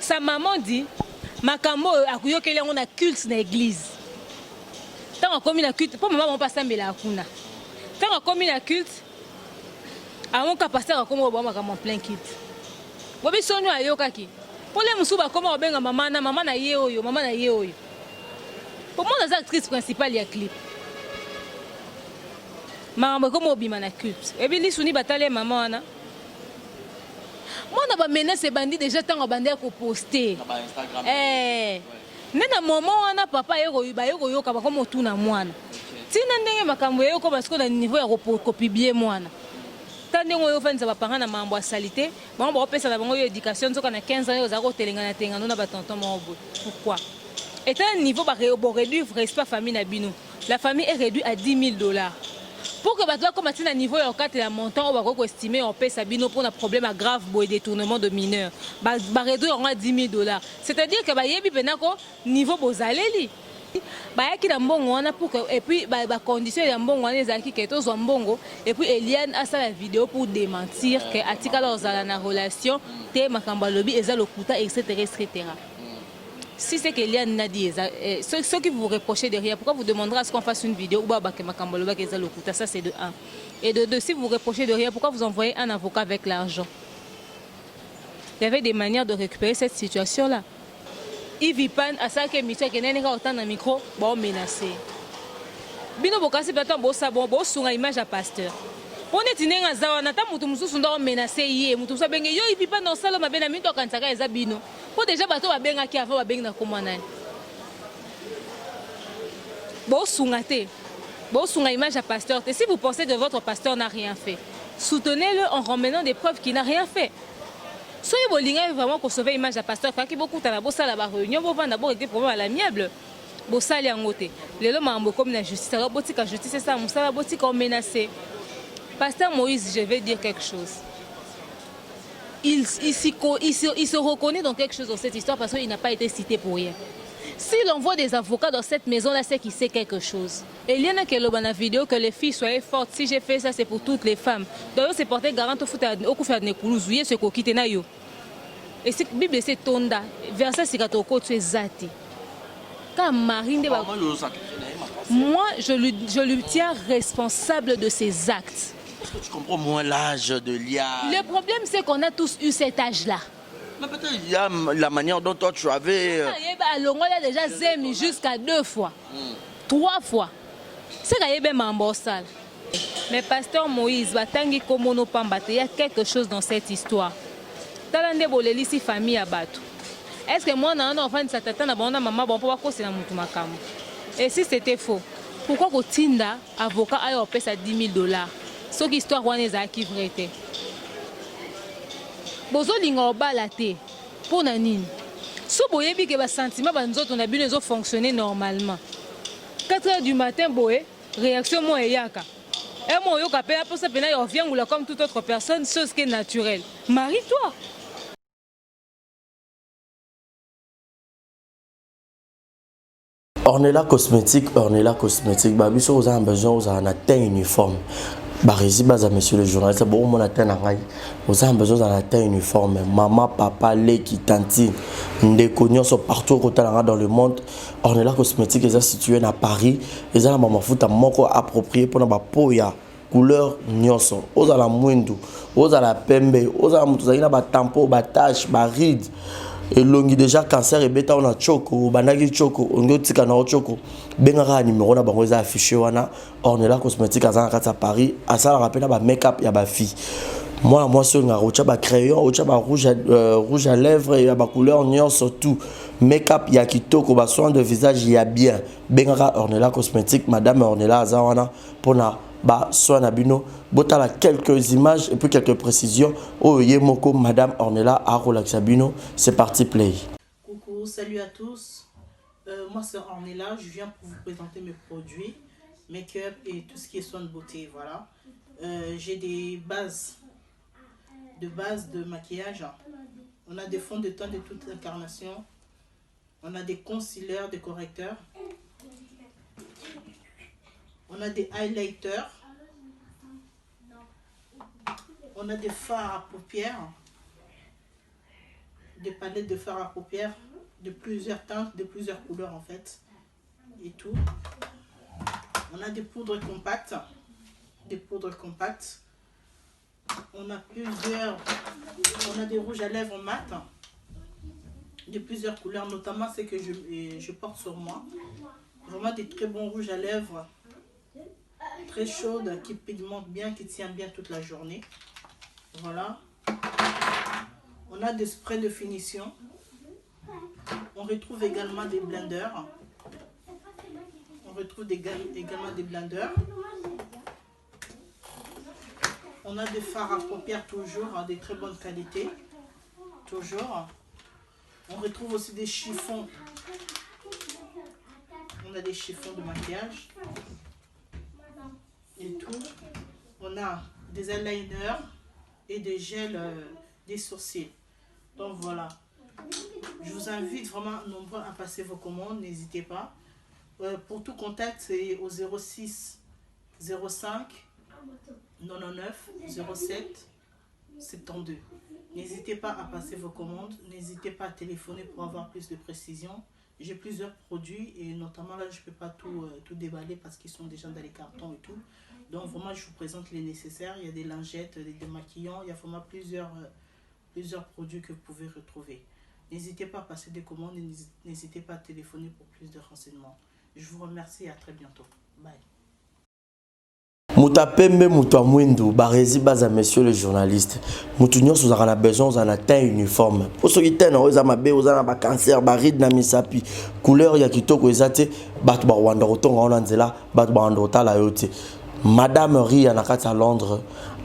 Sa maman dit, makambo akuyokeli on a culte dans l'église. Tant qu'on a culte, pour maman on passe à Melakuna. Tant qu'on a culte, à mon pasteur comme on va en plein kit. Bobi sonu ayokaki. Pour les musuba comment on benga maman na yeoyo, maman na yeoyo. Pour moi la actrice principale y a clip. Maman comme obima na culte. Et bien li suni batale maman na. Moi na ba menace bandi déjà tant bandi ko poster. Na Instagram. Nena maman wana papa yeko yoka ba comme tuna mwana. Tina ndenge makambo yeko parce que na niveau ya ko publier mwana. Tandis que vous faites des parents qui ont salité, vous avez éducation, vous avez 15 ans, vous avez pourquoi? Et à un niveau, vous réduire le famille. La famille est réduite à $10,000. Pour que vous commenciez à un niveau de montant, vous pouvez estimer pour un problème grave de détournement de mineurs. Vous réduire à $10,000. C'est-à-dire que vous niveau vous allez. Et puis condition et puis Eliane a sa vidéo pour démentir que atika dans la relation te makambalobi eza lokuta etc. Si c'est que Eliane a dit ceux qui vous reprochez derrière, pourquoi vous demanderez à ce qu'on fasse une vidéo ou que makambalobi eza lokuta, ça c'est de 1. Et de 2, si vous reprochez derrière, pourquoi vous envoyez un avocat avec l'argent? Il y avait des manières de récupérer cette situation là. Il vit pas à ça que Michel qui n'est pas autant dans micro, bon menacé. Bino bokasi peut-être bon sunga image à pasteur. On est iné nga zawa na ta mutu mususu ndo menacé yé mutu so benge yo il vit pas dans salle ma bena minto kansaka eza bino. Pour déjà bato ba benga ki avant ba benga comment nani. Bon sunga te. Bon sunga image à pasteur. Et si vous pensez que votre pasteur n'a rien fait, soutenez-le en ramenant des preuves qu'il n'a rien fait. Soyez bolinga vraiment pour sauver l'image à pasteur. Quand beaucoup de bossa la réunion, vous vendez d'abord des problèmes à l'amiable. Bossa les angoté. Les hommes ont comme la justice. La boutique à justice c'est ça. Moussa la boutique ont menacé. Pasteur Moïse, je vais dire quelque chose. Il se reconnaît dans quelque chose dans cette histoire parce qu'il n'a pas été cité pour rien. S'il envoie des avocats dans cette maison-là, c'est qu'il sait quelque chose. Et il y en a qui ont dans la vidéo que les filles soient fortes. Si j'ai fait ça, c'est pour toutes les femmes. Donc, c'est porté garant au foot au coup faire des couloirs. Ce qu'on quitte na yo. Et c'est Bible c'est tonda. Verset c'est quand on tu es zati. Quand Marine de moi, je lui tiens responsable de ses actes. Est-ce que tu comprends moins l'âge de Lia? Le problème, c'est qu'on a tous eu cet âge-là. Mais peut-être il y a la manière dont toi tu avais... On a déjà zémi jusqu'à 2 fois, 3 fois. C'est qu'il y a même un bon sale. Mais pasteur Moïse, il y a quelque chose dans cette histoire. Talande boleli si famille à Batou. Est-ce que moi, non, enfant de Satan, maman, bon, pour quoi c'est dans mon makam? Et si c'était faux, pourquoi que Tinda, avocat, a payé ça $10,000? Ce qui histoire, on est à qui vrai. Bozo linga balate pour nanine. So boye bi ke ba sentiment ba nzoto na bino zo fonctionner normalement. 4h du matin boye réaction mo eyaka. Et moi yo kapela pour ça pena yo vient comme toute autre personne, chose qui est naturelle. Marie-toi. Ornella cosmétique, babi so vous avez besoin vous en un uniforme. Barisi baza monsieur le journaliste bon mon atteint ngai vous avez besoin d'un atteint uniforme maman papa leki tantine ndeko nyonso partout kotala dans le monde. Ornella cosmétique est situé à Paris et ça na mafuta moko approprié pour na ba peau ya couleur nyonso ozala mwindu ozala pembe ozala mutu zali na ba tampo ba tache ba ride et longi déjà cancer et beta on a choko banagi choko on tika na choko bengaka numéro na bango za affiché wana Ornella cosmétique azana kata Paris asala rappela ba make-up ya ba fille moi sur nga rocha ba crayon rocha ba rouge à lèvres et ba couleur nyonso tout make-up ya kitoko ba soin de visage ya bien bengaka Ornella cosmétique madame Ornella azana pona ba soin na bino botala quelques images et puis quelques précisions oh yemoko madame Ornella Arolaxabino. C'est parti play. Coucou, salut à tous. Moi c'est Ornella, je viens pour vous présenter mes produits make-up et tout ce qui est soin de beauté. Voilà, j'ai des bases de maquillage. On a des fonds de teint de toute incarnation, on a des concealers, des correcteurs, on a des highlighters, on a des fards à paupières, des palettes de fard à paupières de plusieurs teintes, de plusieurs couleurs en fait. Et tout. On a des poudres compactes. Des poudres compactes. On a des rouges à lèvres mat. De plusieurs couleurs, notamment ceux que je porte sur moi. Vraiment des très bons rouges à lèvres. Très chaudes, qui pigmentent bien, qui tiennent bien toute la journée. Voilà. On a des sprays de finition. On retrouve également des blenders. On retrouve également des blenders. On a des fards à paupières toujours, de très bonne qualité. Toujours. On retrouve aussi des chiffons. On a des chiffons de maquillage. Et tout. On a des eyeliners et des gels des sourcils. Donc voilà. Je vous invite vraiment nombreux à passer vos commandes. N'hésitez pas. Pour tout contact, c'est au 06 05 99 07 72. N'hésitez pas à passer vos commandes. N'hésitez pas à téléphoner pour avoir plus de précision. J'ai plusieurs produits et notamment là, je ne peux pas tout déballer parce qu'ils sont déjà dans les cartons et tout. Donc vraiment, je vous présente les nécessaires. Il y a des lingettes, des démaquillants. Il y a vraiment plusieurs produits que vous pouvez retrouver. N'hésitez pas à passer des commandes et n'hésitez pas à téléphoner pour plus de renseignements. Je vous remercie et à très bientôt. Bye. Moutapembe Moutouamwendo, Barési Baza, monsieur le journaliste. Moutounion, vous avez besoin d'un teint uniforme. Pour ceux qui ont un cancer, baride na misapi, couleur yakitoko ezate, batba wanda rotonga onanzela, batba wanda otala yote. Madame Ria nakata Londres.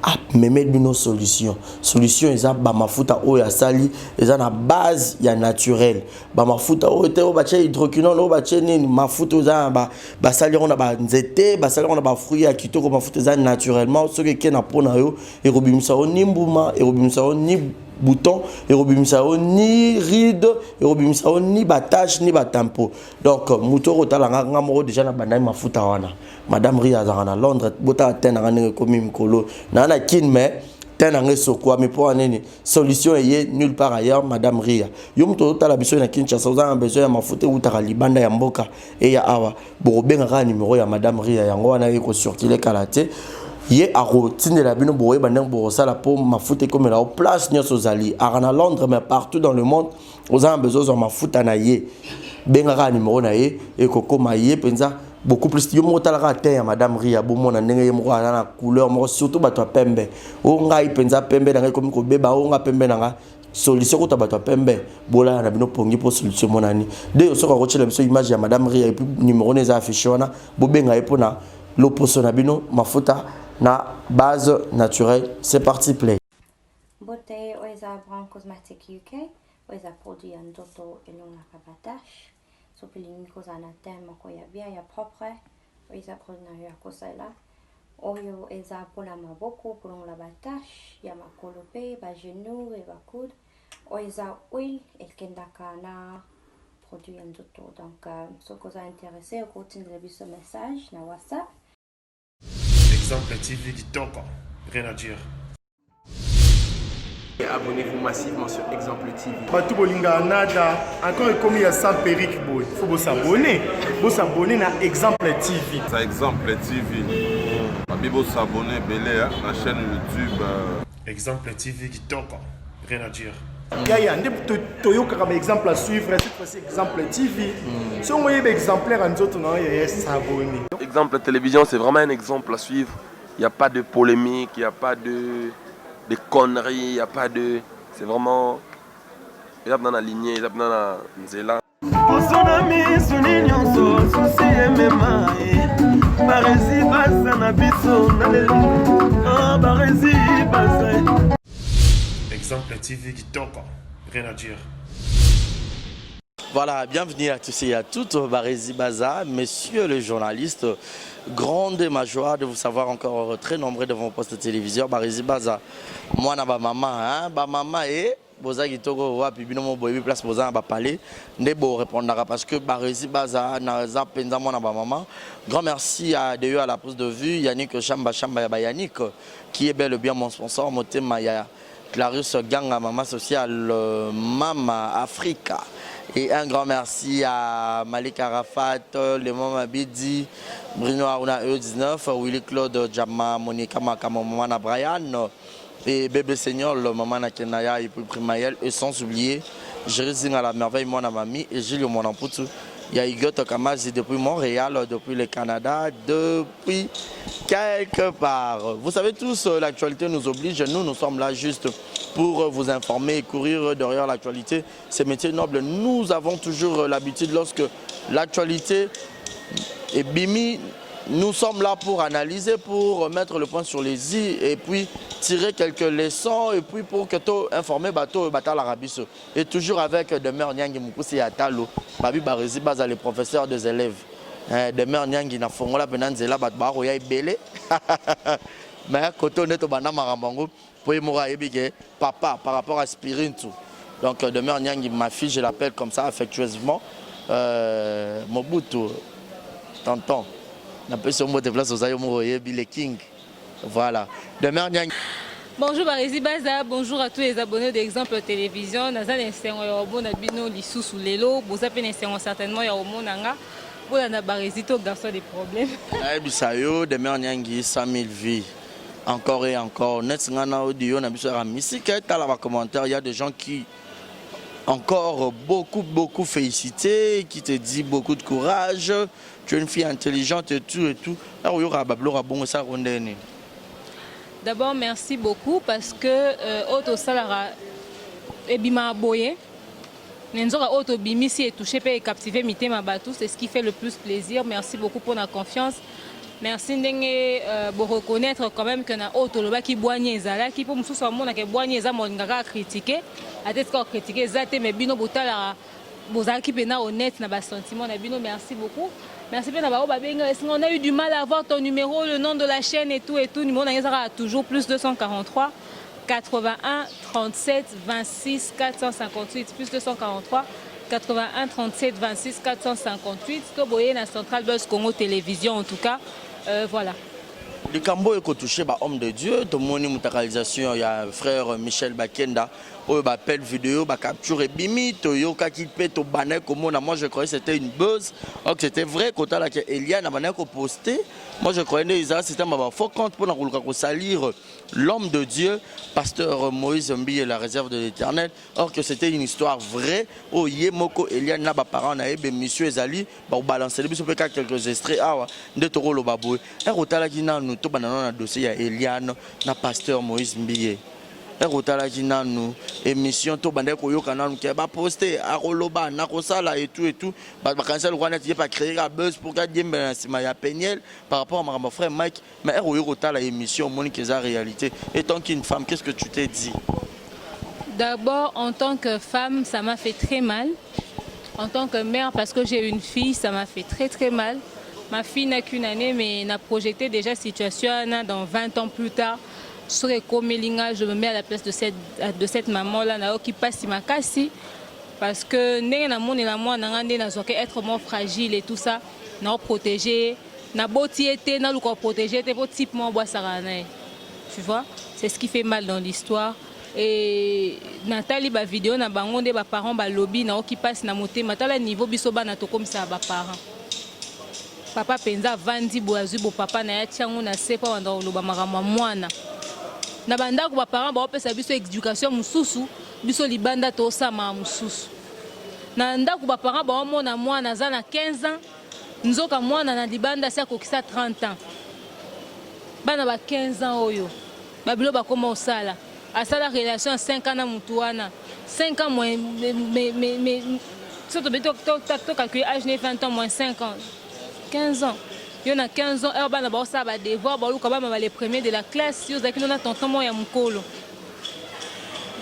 Ah, mais une solution. Solution, ils ont mafuta o ya sali, ils ont la base ya naturel. Mafuta o te o bache hydroquinone o bache ni mafuta za ba sali on a ba nzete, ba sali on a ba fruits ya kitoko mafuta za naturellement ce que na pona yo et robimisa o ni mbuma et robimisa o ni bouton et robimisa o ni ride et robimisa o ni batache ni batampo. Donc mutoro talanga ngamo déjà na bandai mafuta wana. Madame Ria à Londres, bota tenanga komi mkolo. Nana kin me tenanga sokwa mais pour anene solution est nulle part ailleurs Madame Ria. Yom to ta la biso na Kinshasa vous avez besoin ya mafuta utaka libanda ya mboka et ya awa. Borobenga ka numéro ya Madame Ria yango wana yeko circuler kalate. Ye aro tinde la bino boye bandang borosala po mafuta comme la place nyoso zali. À Londres mais partout dans le monde vous avez besoin de mafuta na ye. Benga ka numéro na ye et koko ma ye penza beaucoup plus yo motala ka Madame Ria bo mona ndenge yemo ka na couleur mo surtout bato pembe o ngai penza pembe na ngai komi ko beba o nga pembe na nga solution ko bato pembe bola na bino pongi po solution monani de yo soka ko chela biso image ya Madame Ria et puis numéro neza affiché wana bo benga epona loposo na bino mafuta na base naturelle. C'est parti play. Beauté Oisa Brand Cosmetic UK Oisa produit en toto elonga kabatash sopiliniko zana tema ko ya bien ya propre Oisa produit na ya kosala oyo eza pona maboko pour la batache ya makolope ba genou et ba coude Oisa oil elkendaka na produit en toto. Donc ce que vous intéressé au continue de ce message na WhatsApp. Exemple TV Kitoko, rien à dire. Abonnez-vous massivement sur Exemple TV. Batou Bolinga Nada, encore comme il y a 100 périques, il faut s'abonner. Vous s'abonner à Exemple TV. C'est Exemple TV. Vous s'abonner à la chaîne YouTube. Exemple TV Kitoko, rien à dire. Il y a un exemple à suivre, cette fois-ci Exemple TV. Si on voit exemplaire en autres, il y a s'abonner. Exemple télévision, c'est vraiment un exemple à suivre. Il n'y a pas de polémique, il n'y a pas de conneries, il n'y a pas de... C'est vraiment... Il y a dans la lignée, il y a dans la nzela. Exemple TV Kitoko, rien à dire. Voilà, bienvenue à tous et à toutes, Barési Baza, monsieur le journaliste. Grande ma joie de vous savoir encore très nombreux devant vos postes de télévision. Barési Baza, moi, na ba maman, ba maman et boza kitoko wa pibino mo boyebi place boza ba parler, ne bo répondra parce que Barési Baza na za penza moi na ba maman. Grand merci à DE à la prise de vue, Yannick Chamba ya Yannick qui est bel et bien mon sponsor, Motema ya Clarisse Ganga, maman sociale, Mama Africa. Et un grand merci à Malik Arafat, Lemon Abidi, Bruno Aruna E19, Willy Claude Djama, Monica Makama, Maman Brian, et Bébé Seigneur, Maman Kenaya et puis Primaël, et sans oublier Jérémy à la merveille, mon mamie, et Gilles, mon ampoutou. Il y a Igot Kamazi depuis Montréal, depuis le Canada, depuis quelque part. Vous savez tous, l'actualité nous oblige. Nous sommes là juste pour vous informer et courir derrière l'actualité. Ces métiers nobles, nous avons toujours l'habitude, lorsque l'actualité est bimi, nous sommes là pour analyser, pour mettre le point sur les i et puis tirer quelques leçons et puis pour que tout informer bateau batal arabiso. Et toujours avec Demer Nyangi Mukusi Atalo, Babi Barezi Baza les professeurs des élèves. Demer Nyangi na fongola penanzela batbaro ya belé. Mais côté on est au bana marambango pour mora ebige papa par rapport à Spirintu. Donc Demer Nyangi, ma fille, je l'appelle comme ça affectueusement. Mobutu tonton. King. Voilà. Bonjour Barezi Baza, bonjour à tous les abonnés d'Exemple Télévision. Nazan Instéron Yaobo Nabino Lissou sous l'élo. Vous appelez Instéron certainement Yaomo Nanga. Vous avez Barezi to garçon des problèmes. Bisayo, Demer Nyangi, 100 000 vies. Encore et encore. Netsngana audio, Nabiso Ramissik, dans les commentaires, il y a des gens qui encore beaucoup félicité, qui te dit beaucoup de courage. Tu es une fille intelligente et tout et tout. D'abord, merci beaucoup parce que Auto Salara Ebima Aboye, Nenzora Auto Bimisi est touché et captivé Mité Mabatou, c'est ce qui fait le plus plaisir. Merci beaucoup pour la confiance. Merci de reconnaître quand même que na Auto Loba qui boigne Zala, qui pour nous soit mon que boigne Zala mon gars critiquer, à tête qu'on critiquer Zate mais bino botala bozaki qui pena honnête na bas sentiment na bino. Merci beaucoup. Merci bien d'avoir on a eu du mal à avoir ton numéro, le nom de la chaîne et tout. Numéro a toujours plus 243 81 37 26 458 plus 243 81 37 26 458. Que vous voyez la Centrale Buzz Congo Télévision en tout cas. Voilà. Le Cambo est touché par homme de Dieu. Tout le monde est réalisation. Il y a frère Michel Bakenda. Il appelle vidéo, capture et bimi. Toyoka qui pète au banner comme moi je croyais que c'était une buzz. Alors que c'était vrai quand Eliane a posté. Moi je croyais que c'était un faux compte pour salir l'homme de Dieu, pasteur Moïse Mbi et la réserve de l'Éternel. Or que c'était une histoire vraie. Oh Yemoko Eliane n'a pas parent naïbe monsieur Ezali. Bah balancer les bisous quelques extraits. Ah de toro le babou. Et rotala qui n'a nous tout banana dossier à Eliane na pasteur Moïse Mbi. Et rotala qui n'a nous émission tout bandé koyoka na nous qui va poster à roloba na kosala et tout. Bah cancel le roi n'a pas créé la buzz pour garder bien ya Peniel par rapport à mon frère Mike. Mais rotala émission Monique est la réalité. Et tant qu'une femme, qu'est-ce que tu t'es dit? D'abord, en tant que femme, ça m'a fait très mal. En tant que mère, parce que j'ai une fille, ça m'a fait très mal. Ma fille n'a qu'une année, mais n'a projeté déjà la situation dans 20 ans plus tard. Je me mets à la place de cette maman-là qui passe ma casse. Parce que être moins fragile et tout ça, n'a protégé, n'a beauté, n'a protégé, tu vois, c'est ce qui fait mal dans l'histoire. Et Nathalie ba vidéo na bango de ba parents ba lobby na qui passe na moté matala niveau bisoba na to comme ça ba parents. Papa penza vandi boazu bo papa na ya tiango na sepa wanda loba makamwa mwana. Na banda ko ba parents ba opesa biso éducation mususu biso libanda to sama mususu. Na ndako ba parents ba omona mwana za na 15 ans nzoka mwana na libanda sia kokisa 30 ans. Bana ba 15 ans oyo. Ba bilo ba koma osala. À ça la relation à 5 ans à Moutouana. 5 ans moins mais surtout tu calcules âge 20 ans moins 5 ans. 15 ans. Il y en a 15 ans, il y a ça va devoir les premiers de la classe, il y a tonton moi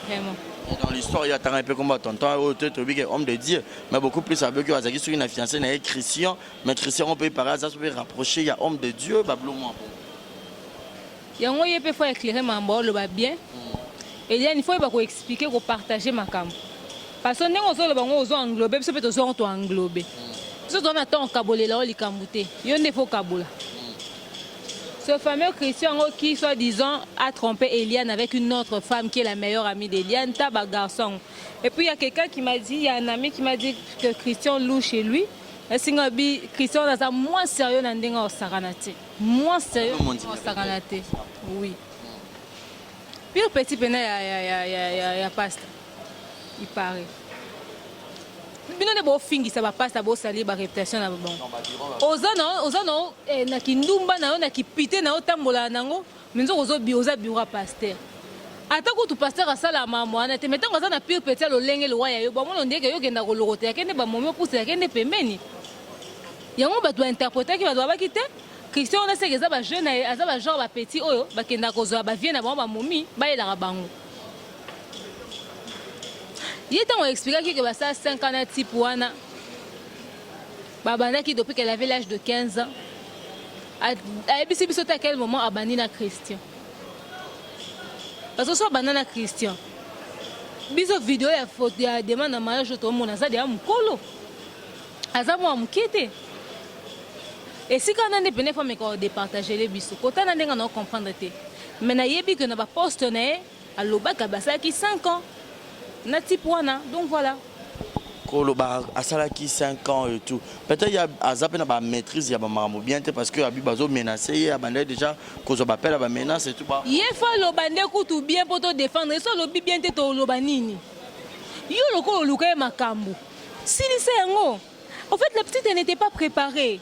Vraiment. Dans l'histoire, il y a un peu comme tonton, homme de Dieu, mais beaucoup plus avec eux, ils sont une fiancée, Christian, mais Christian on peut parler, ça se peut rapprocher, il y a homme de Dieu, Babloumo. Il y a un peu il faut éclairer ma mort, le bien. Et il faut expliquer, partager ma cam. Parce que nous avons englobé, parce que nous avons englobé. Si on attend Kabola, là, il faut Kabola. Ce fameux Christian qui, soi-disant, a trompé Eliane avec une autre femme qui est la meilleure amie d'Eliane, Taba garçon. Et puis il y a quelqu'un qui m'a dit, il y a un ami qui m'a dit que Christian loue chez lui. Et Christian a moins sérieux dans Saranate. Moins sérieux dans Saranate. Oui. Puis le petit pénal, il y a pasta. Il paraît. Bino ne bo fingi ça va pas ça bo salir ba réputation na bon. Ozano na kindumba na na kipite na otambola nango minzo ozo bioza biura pasteur. Atako tu pasteur asala mama na te metango za na pire petit lo lenge lo waya yo ba mo ndeke yo genda ko lokote yakende ba momo pousse yakende pembeni. Yango ba doit interpréter ki ba doit ba kite. Christian na segeza ba jeune aza ba genre ba petit oyo ba kenda ko zo ba vie na ba momi ba ela bango. Il est temps d'expliquer que ça 5 ans type wana babana qui depuis qu'elle avait l'âge de 15 ans a bisi biso à quel moment abandonné na Christian parce que so banana Christian biso vidéo ya photo ya demande na mariage to mona za dia mukolo azamu amukete et si quand on est venu faut me départager les biso kota na ndenga na comprendre te mais na yebi que na ba poste na aloba ka basa ki 5 ans. Donc voilà. À ça qui 5 ans et tout. Peut-être qu'il y a une maîtrise, il y a une bien parce que Abi Bazo menacé, il y a déjà qu'on appelle la menace et tout. Il faut le bandé tout bien pour te défendre. Ça le bien te le banini. Yo le ko le makambo. Si c'est en fait la petite n'était pas préparée.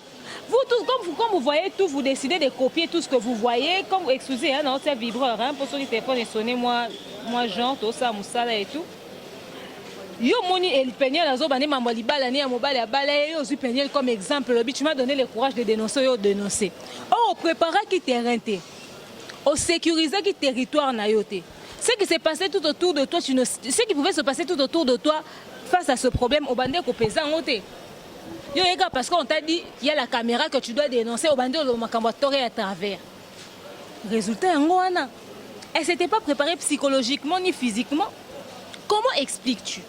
Vous tous comme vous voyez tout, vous décidez de copier tout ce que vous voyez. Comme excusez hein, non c'est vibreur hein pour son téléphone et sonner moi Jean tout ça Moussala et tout. Yo moni el peignel azo bane mambo libala ni ya mobali ya bala yo zu peignel comme exemple le but tu m'as donné le courage de dénoncer yo dénoncer. Oh préparer qui terrain te. Au sécuriser qui territoire na yo te. Ce qui s'est passé tout autour de toi ce qui pouvait se passer tout autour de toi face à ce problème au bandé ko pesant ngote. Yo ega parce qu'on t'a dit qu'il y a la caméra que tu dois dénoncer au bandé le makambo toré à travers. Résultat ngo wana. Elle s'était pas préparée psychologiquement ni physiquement. Comment expliques-tu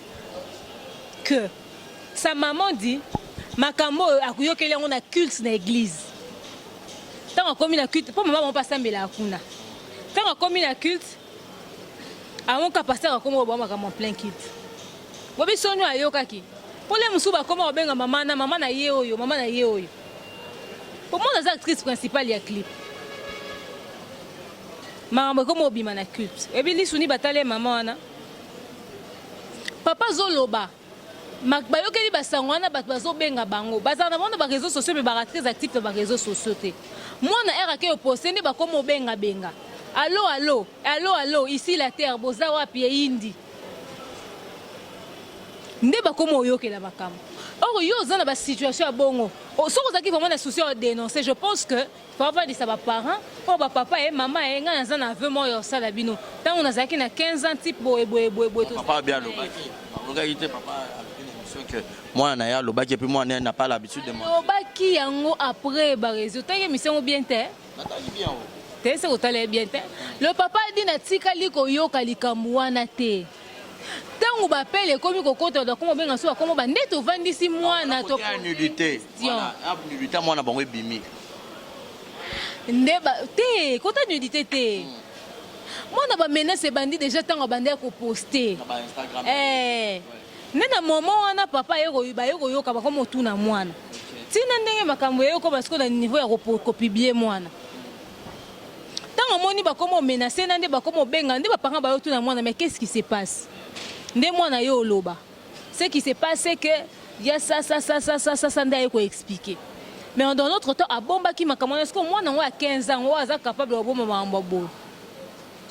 que sa maman dit makambo akuyo kele on a culte na église tant comme une culte pour maman pas sambela akuna tant comme une culte avant ka pasteur comme ba makambo plein kit bobi sonyo ayokaki pour les musuba comme obenga mama na ye oyo pour moi la actrice principale ya clip maman comme obima na culte et bien li suni batale maman na papa zoloba Makbayokeli basangwana bat bazo benga bango bazana bana ba réseaux sociaux mais ba très actif ba réseaux sociaux te moi na era ke poster ni ba komo benga allô ici la terre boza wapi indi nde ba komo yokela bakam or yo zana ba situation ya bongo so kozaki vraiment na souci de dénoncer je pense que papa dit ça ba parents ou ba papa et maman et nga na na veut mo yo sala bino tant on a zaki na 15 ans type boy tout papa bien le papa que moi na ya lobaki et puis moi n'a pas l'habitude de manger lobaki yango après ba résultat que mission bien te bien te c'est otale bien te le papa dit na tika liko yoka likambu wana te tango ba pele komi kokota da komo benga so komo ba ndeto vandisi mwana to nudité voilà nudité mwana bango ebimi ndeba te kota nudité te mwana ba menace bandi déjà tango bandi ko poster na Instagram nena moment wana papa yeko yoka ba komo tuna mwana tina ndenge makambo yeko parce que na niveau ya ko publier mwana tango moni ba komo menacer nande ba komo benga nde ba parents ba yo tuna mwana mais qu'est-ce qui se passe nde mwana yo loba ce qui s'est passé que il y a ça nda yeko expliquer mais dans notre temps a bomba ki makambo est-ce que mwana ngo a 15 ans ngo aza capable de bomba mambo bo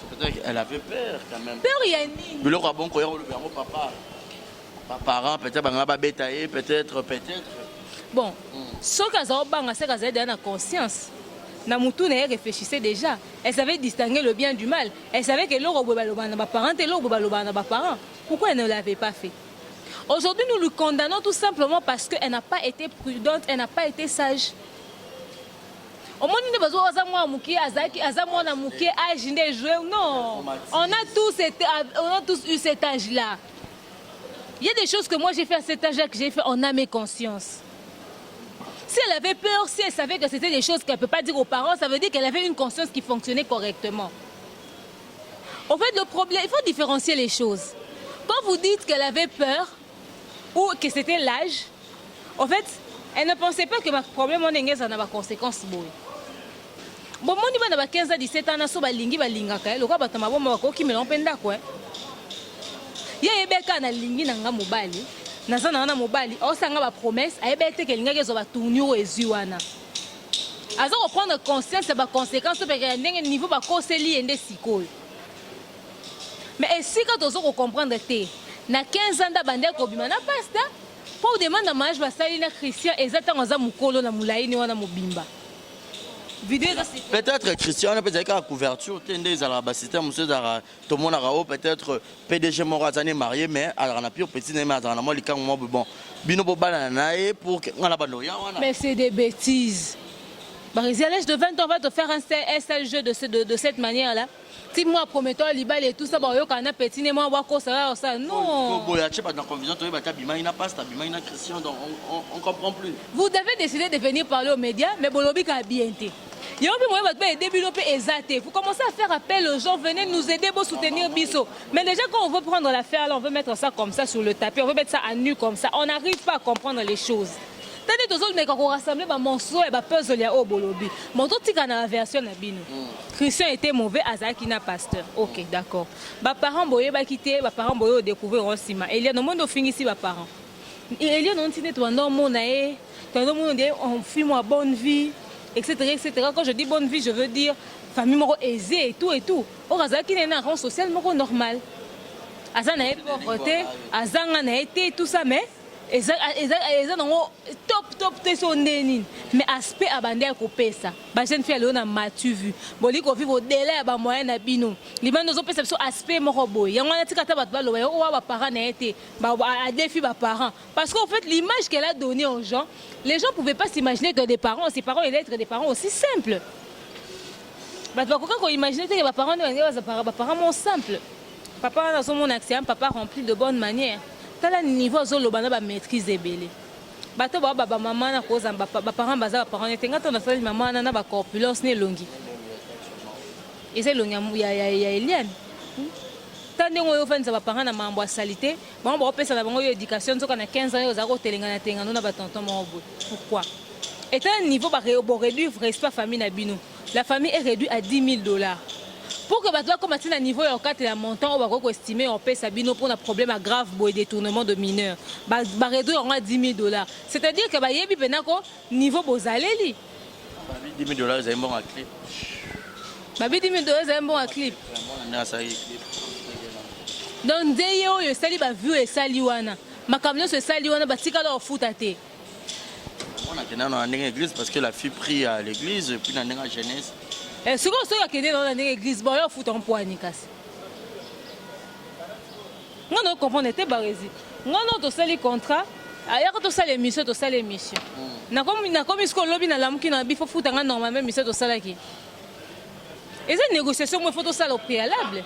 peut-être qu'elle avait peur quand même peur ya nini biloko ya bonko yo le papa parents peut-être banga ba bétailler peut-être bon ce que banga c'est que dans la conscience na mutu na réfléchissait déjà elle savait distinguer le bien du mal elle savait que l'oro bobaloba na ba parents et l'oro bobaloba na ba parents pourquoi elle ne l'avait pas fait aujourd'hui nous le condamnons tout simplement parce que elle n'a pas été prudente elle n'a pas été sage au moins nous besoin azamwa muki azaki azamwa na muki âge de jouer non on a tous eu cet âge là. Il y a des choses que moi j'ai fait à cet âge-là que j'ai fait en âme et conscience. Si elle avait peur, si elle savait que c'était des choses qu'elle ne peut pas dire aux parents, ça veut dire qu'elle avait une conscience qui fonctionnait correctement. En fait, le problème, il faut différencier les choses. Quand vous dites qu'elle avait peur ou que c'était l'âge, en fait, elle ne pensait pas que ma problème en a des conséquences. Bon, moi, je suis 15 à 17 ans, je suis lingi balingaka. Le quoi batama bon mako qui me l'empenda quoi. Ya ebeka na lingi nanga mobali. Naza na mobali, o sanga ba promesse, ayebete ke linga kezo ba tournio eziwana. Azo reprendre conscience de ba conséquences parce que ndenge niveau ba koseli ende sikoyo. Mais est-ce que tu as comprendre que na 15 ans d'abandé kobima na pasta pour demander mariage basali na Christian exactement za mukolo na mulaini wana mobimba. Peut-être Christian on peut-être la couverture tendez à la bassité monsieur zara tout le monde a peut-être PDG morazane marié mais alors on a plus petit mais dans moi les moment bon bino bobala nae pour on la bando ya wana. Mais c'est des bêtises. Barisi à l'âge de 20 ans on va te faire un seul jeu de cette manière là. Si moi prometteur libal et tout ça bon yo kana petit ne moi wako ça non. Boya tu pas dans confusion tu vas bima ina pasta bima ina Christian donc on comprend plus. Vous avez décidé de venir parler aux médias mais bolobi ka bienté. Vous commencez à faire appel aux gens, venez nous aider pour soutenir Bisso. Mais déjà quand on veut prendre l'affaire, on veut mettre ça comme ça sur le tapis, on veut mettre ça à nu comme ça. On n'arrive pas à comprendre les choses. Tandis que les autres, quand on rassemble, monstre et puzzle au bolobi. Mon tout petit canal version na bino. Christian était mauvais, Azaki n'a pasteur. Ok, d'accord. Mes parents boye ba quitter, mes parents boye découvrir aussi ma. Il y a no monde fini ici mes parents. Il y a non tine toi non mon nae, quand on dit on fait moi bonne vie. Etc., etc. Quand je dis bonne vie, je veux dire famille aisée et tout et tout. Or, Azaki n'est un rang social normal. Azana est pauvreté, Azana n'a été tout ça, mais top mais aspect abandé à couper ça. Ba jeune fille elle a matu vu. Boli ko vivre au délai ba moyen na bino. Liban nous perception aspect moko boy. Yango na tika ta ba lo o ba parents na été ba a défi ba parents parce qu'en fait l'image qu'elle a donnée aux gens, les gens pouvaient pas s'imaginer que des parents, ces parents allaient être des parents aussi simples. Ba ko imaginer que ba parents ba parents simples. Papa dans son accident, papa rempli de bonnes manières. Tala niveau zolobana ba maîtriser belé. Bato ba maman na koza ba parents baza ba parents etenga to na sali maman na ba corpulence ne longi. Ese longi ya Eliane. Tande ngoyo fanza ba parents na mambo salité, ba pesa na bango éducation nzoka na 15 ans oza ko telenga na tenga na ba tonton mo bo. Pourquoi? Et un niveau ba réduire respect famille na bino. La famille est réduite à $10,000. Pour que bateau comme à niveau et au cas de la montant, on va estimer on paie Sabino pour un problème grave et détournement de mineurs. Bah réduire à $10,000. C'est-à-dire que bah yebi penako niveau bozaleli. $10,000 c'est un bon à clip. Bah $10,000 c'est un bon à clip. Donc dès yo sali ba vue et sali wana. Makamno se sali wana ba tika la foot à té. On a tenu dans l'église parce que la fille prie à l'église puis dans la jeunesse. Et ce qu'on a quitté dans l'église, bon, il faut un point nikas. On ne comprend pas barési. On a tout ça les contrats. Ailleurs tout ça les missions, tout ça les missions. Na comme ce qu'on lobby na lamu qui na bifo fout un normalement mission tout ça là qui. Et cette négociation moi faut tout ça au préalable.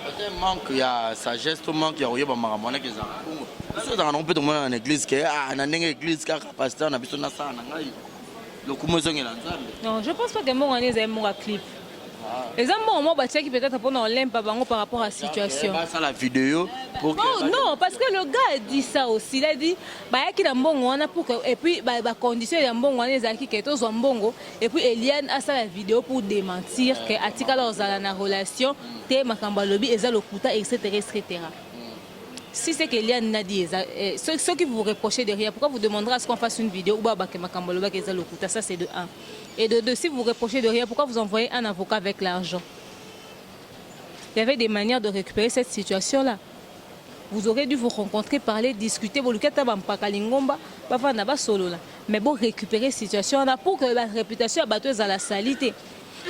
Peut-être manque il y a sagesse, tout manque il y a oyoba maramona que ça. Parce que on peut tout dans l'église que na l'église car pasteur na biso na ça na ngai. Non, je pense pas que mon année est un clip. Les amants qui peut-être pour par rapport à la situation. Ça la vidéo pour non, parce que le gars a dit ça aussi. Il a dit bah qu'il a bon pour que et puis bah condition il bon les qui est mbongo et puis Eliane a ça la vidéo pour démentir que atika dans la relation té makamba lobby eza lokuta etc. etc. Si c'est que Eliane n'a dit, ceux qui vous reprochez derrière, pourquoi vous demanderez à ce qu'on fasse une vidéo ou ça c'est de 1. Et de 2, si vous reprochez derrière, pourquoi vous envoyez un avocat avec l'argent? Il y avait des manières de récupérer cette situation-là. Vous aurez dû vous rencontrer, parler, discuter, mais bon, récupérer cette situation-là pour que la réputation abatteuse à la salité.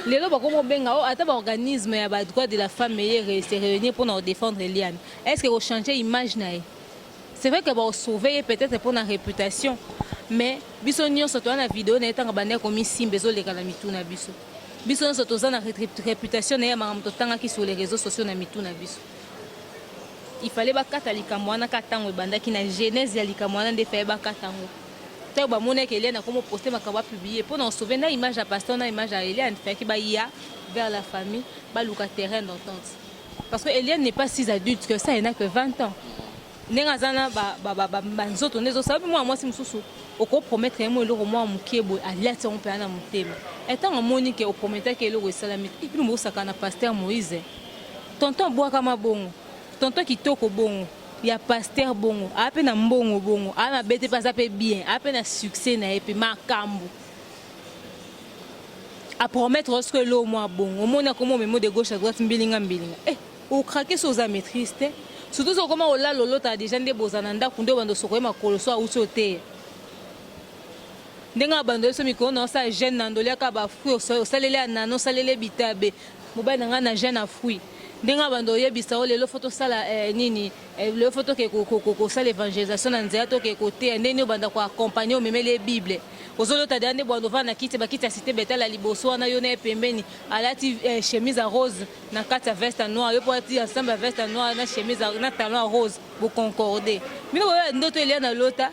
Les organismes et les droits de la femme se réunir pour nous défendre Eliane. Est-ce que vous changez l'image? C'est vrai que vous sauvez peut-être pour la réputation. Mais bisogno surtout la vidéo n'est pas comme si besoin les calamités na biso. Bisogno surtout la réputation n'est pas qui sur les réseaux sociaux na mitu na biso. Il fallait ba katalika mwana katango banda qui na genèse ya likamwana de faire ba katango. tu as mon que Eliane a comment poster ma caba publier pour nous sauver na image à pasteur na image à Eliane fait qui ya vers la famille ba luka terrain d'entente parce que Eliane n'est pas si adulte que ça, elle n'a que 20 ans. Nengazana banzoto nezo sabi moi si mususu oko promettre mo le romo mukebo aliati on pe na mutema étant en monique au promettre que le salami et puis mo sakana pasteur Moïse tonton boa kama bongo tonton kitoko bongo ya pasteur bongo ape na mbongo bongo ana bete pas ape bien ape na succès na et puis makambu à promettre lorsque l'eau moi bongo mona comme memo de gauche à droite mbilinga eh au craquer sur sa maîtrise surtout comment on l'a lolota déjà des bozananda kunde bando soko makolo so usote ndenga bando so mikono sa jeune nandolia ka ba fruit so salele anano salele bitabe mobile nga na jeune a fruit ndenga bando yebisa o lelo photo sala nini le photo ke ko sala évangélisation na nzela to ke côté ndeni banda ko accompagner o memele bible ozolota dande bando vana kiti bakita cité betala liboso na yo na pembeni alati chemise rose na kata veste noire yo poati ensemble veste noire na chemise na talon rose bo concorder mino ndoto elia na lota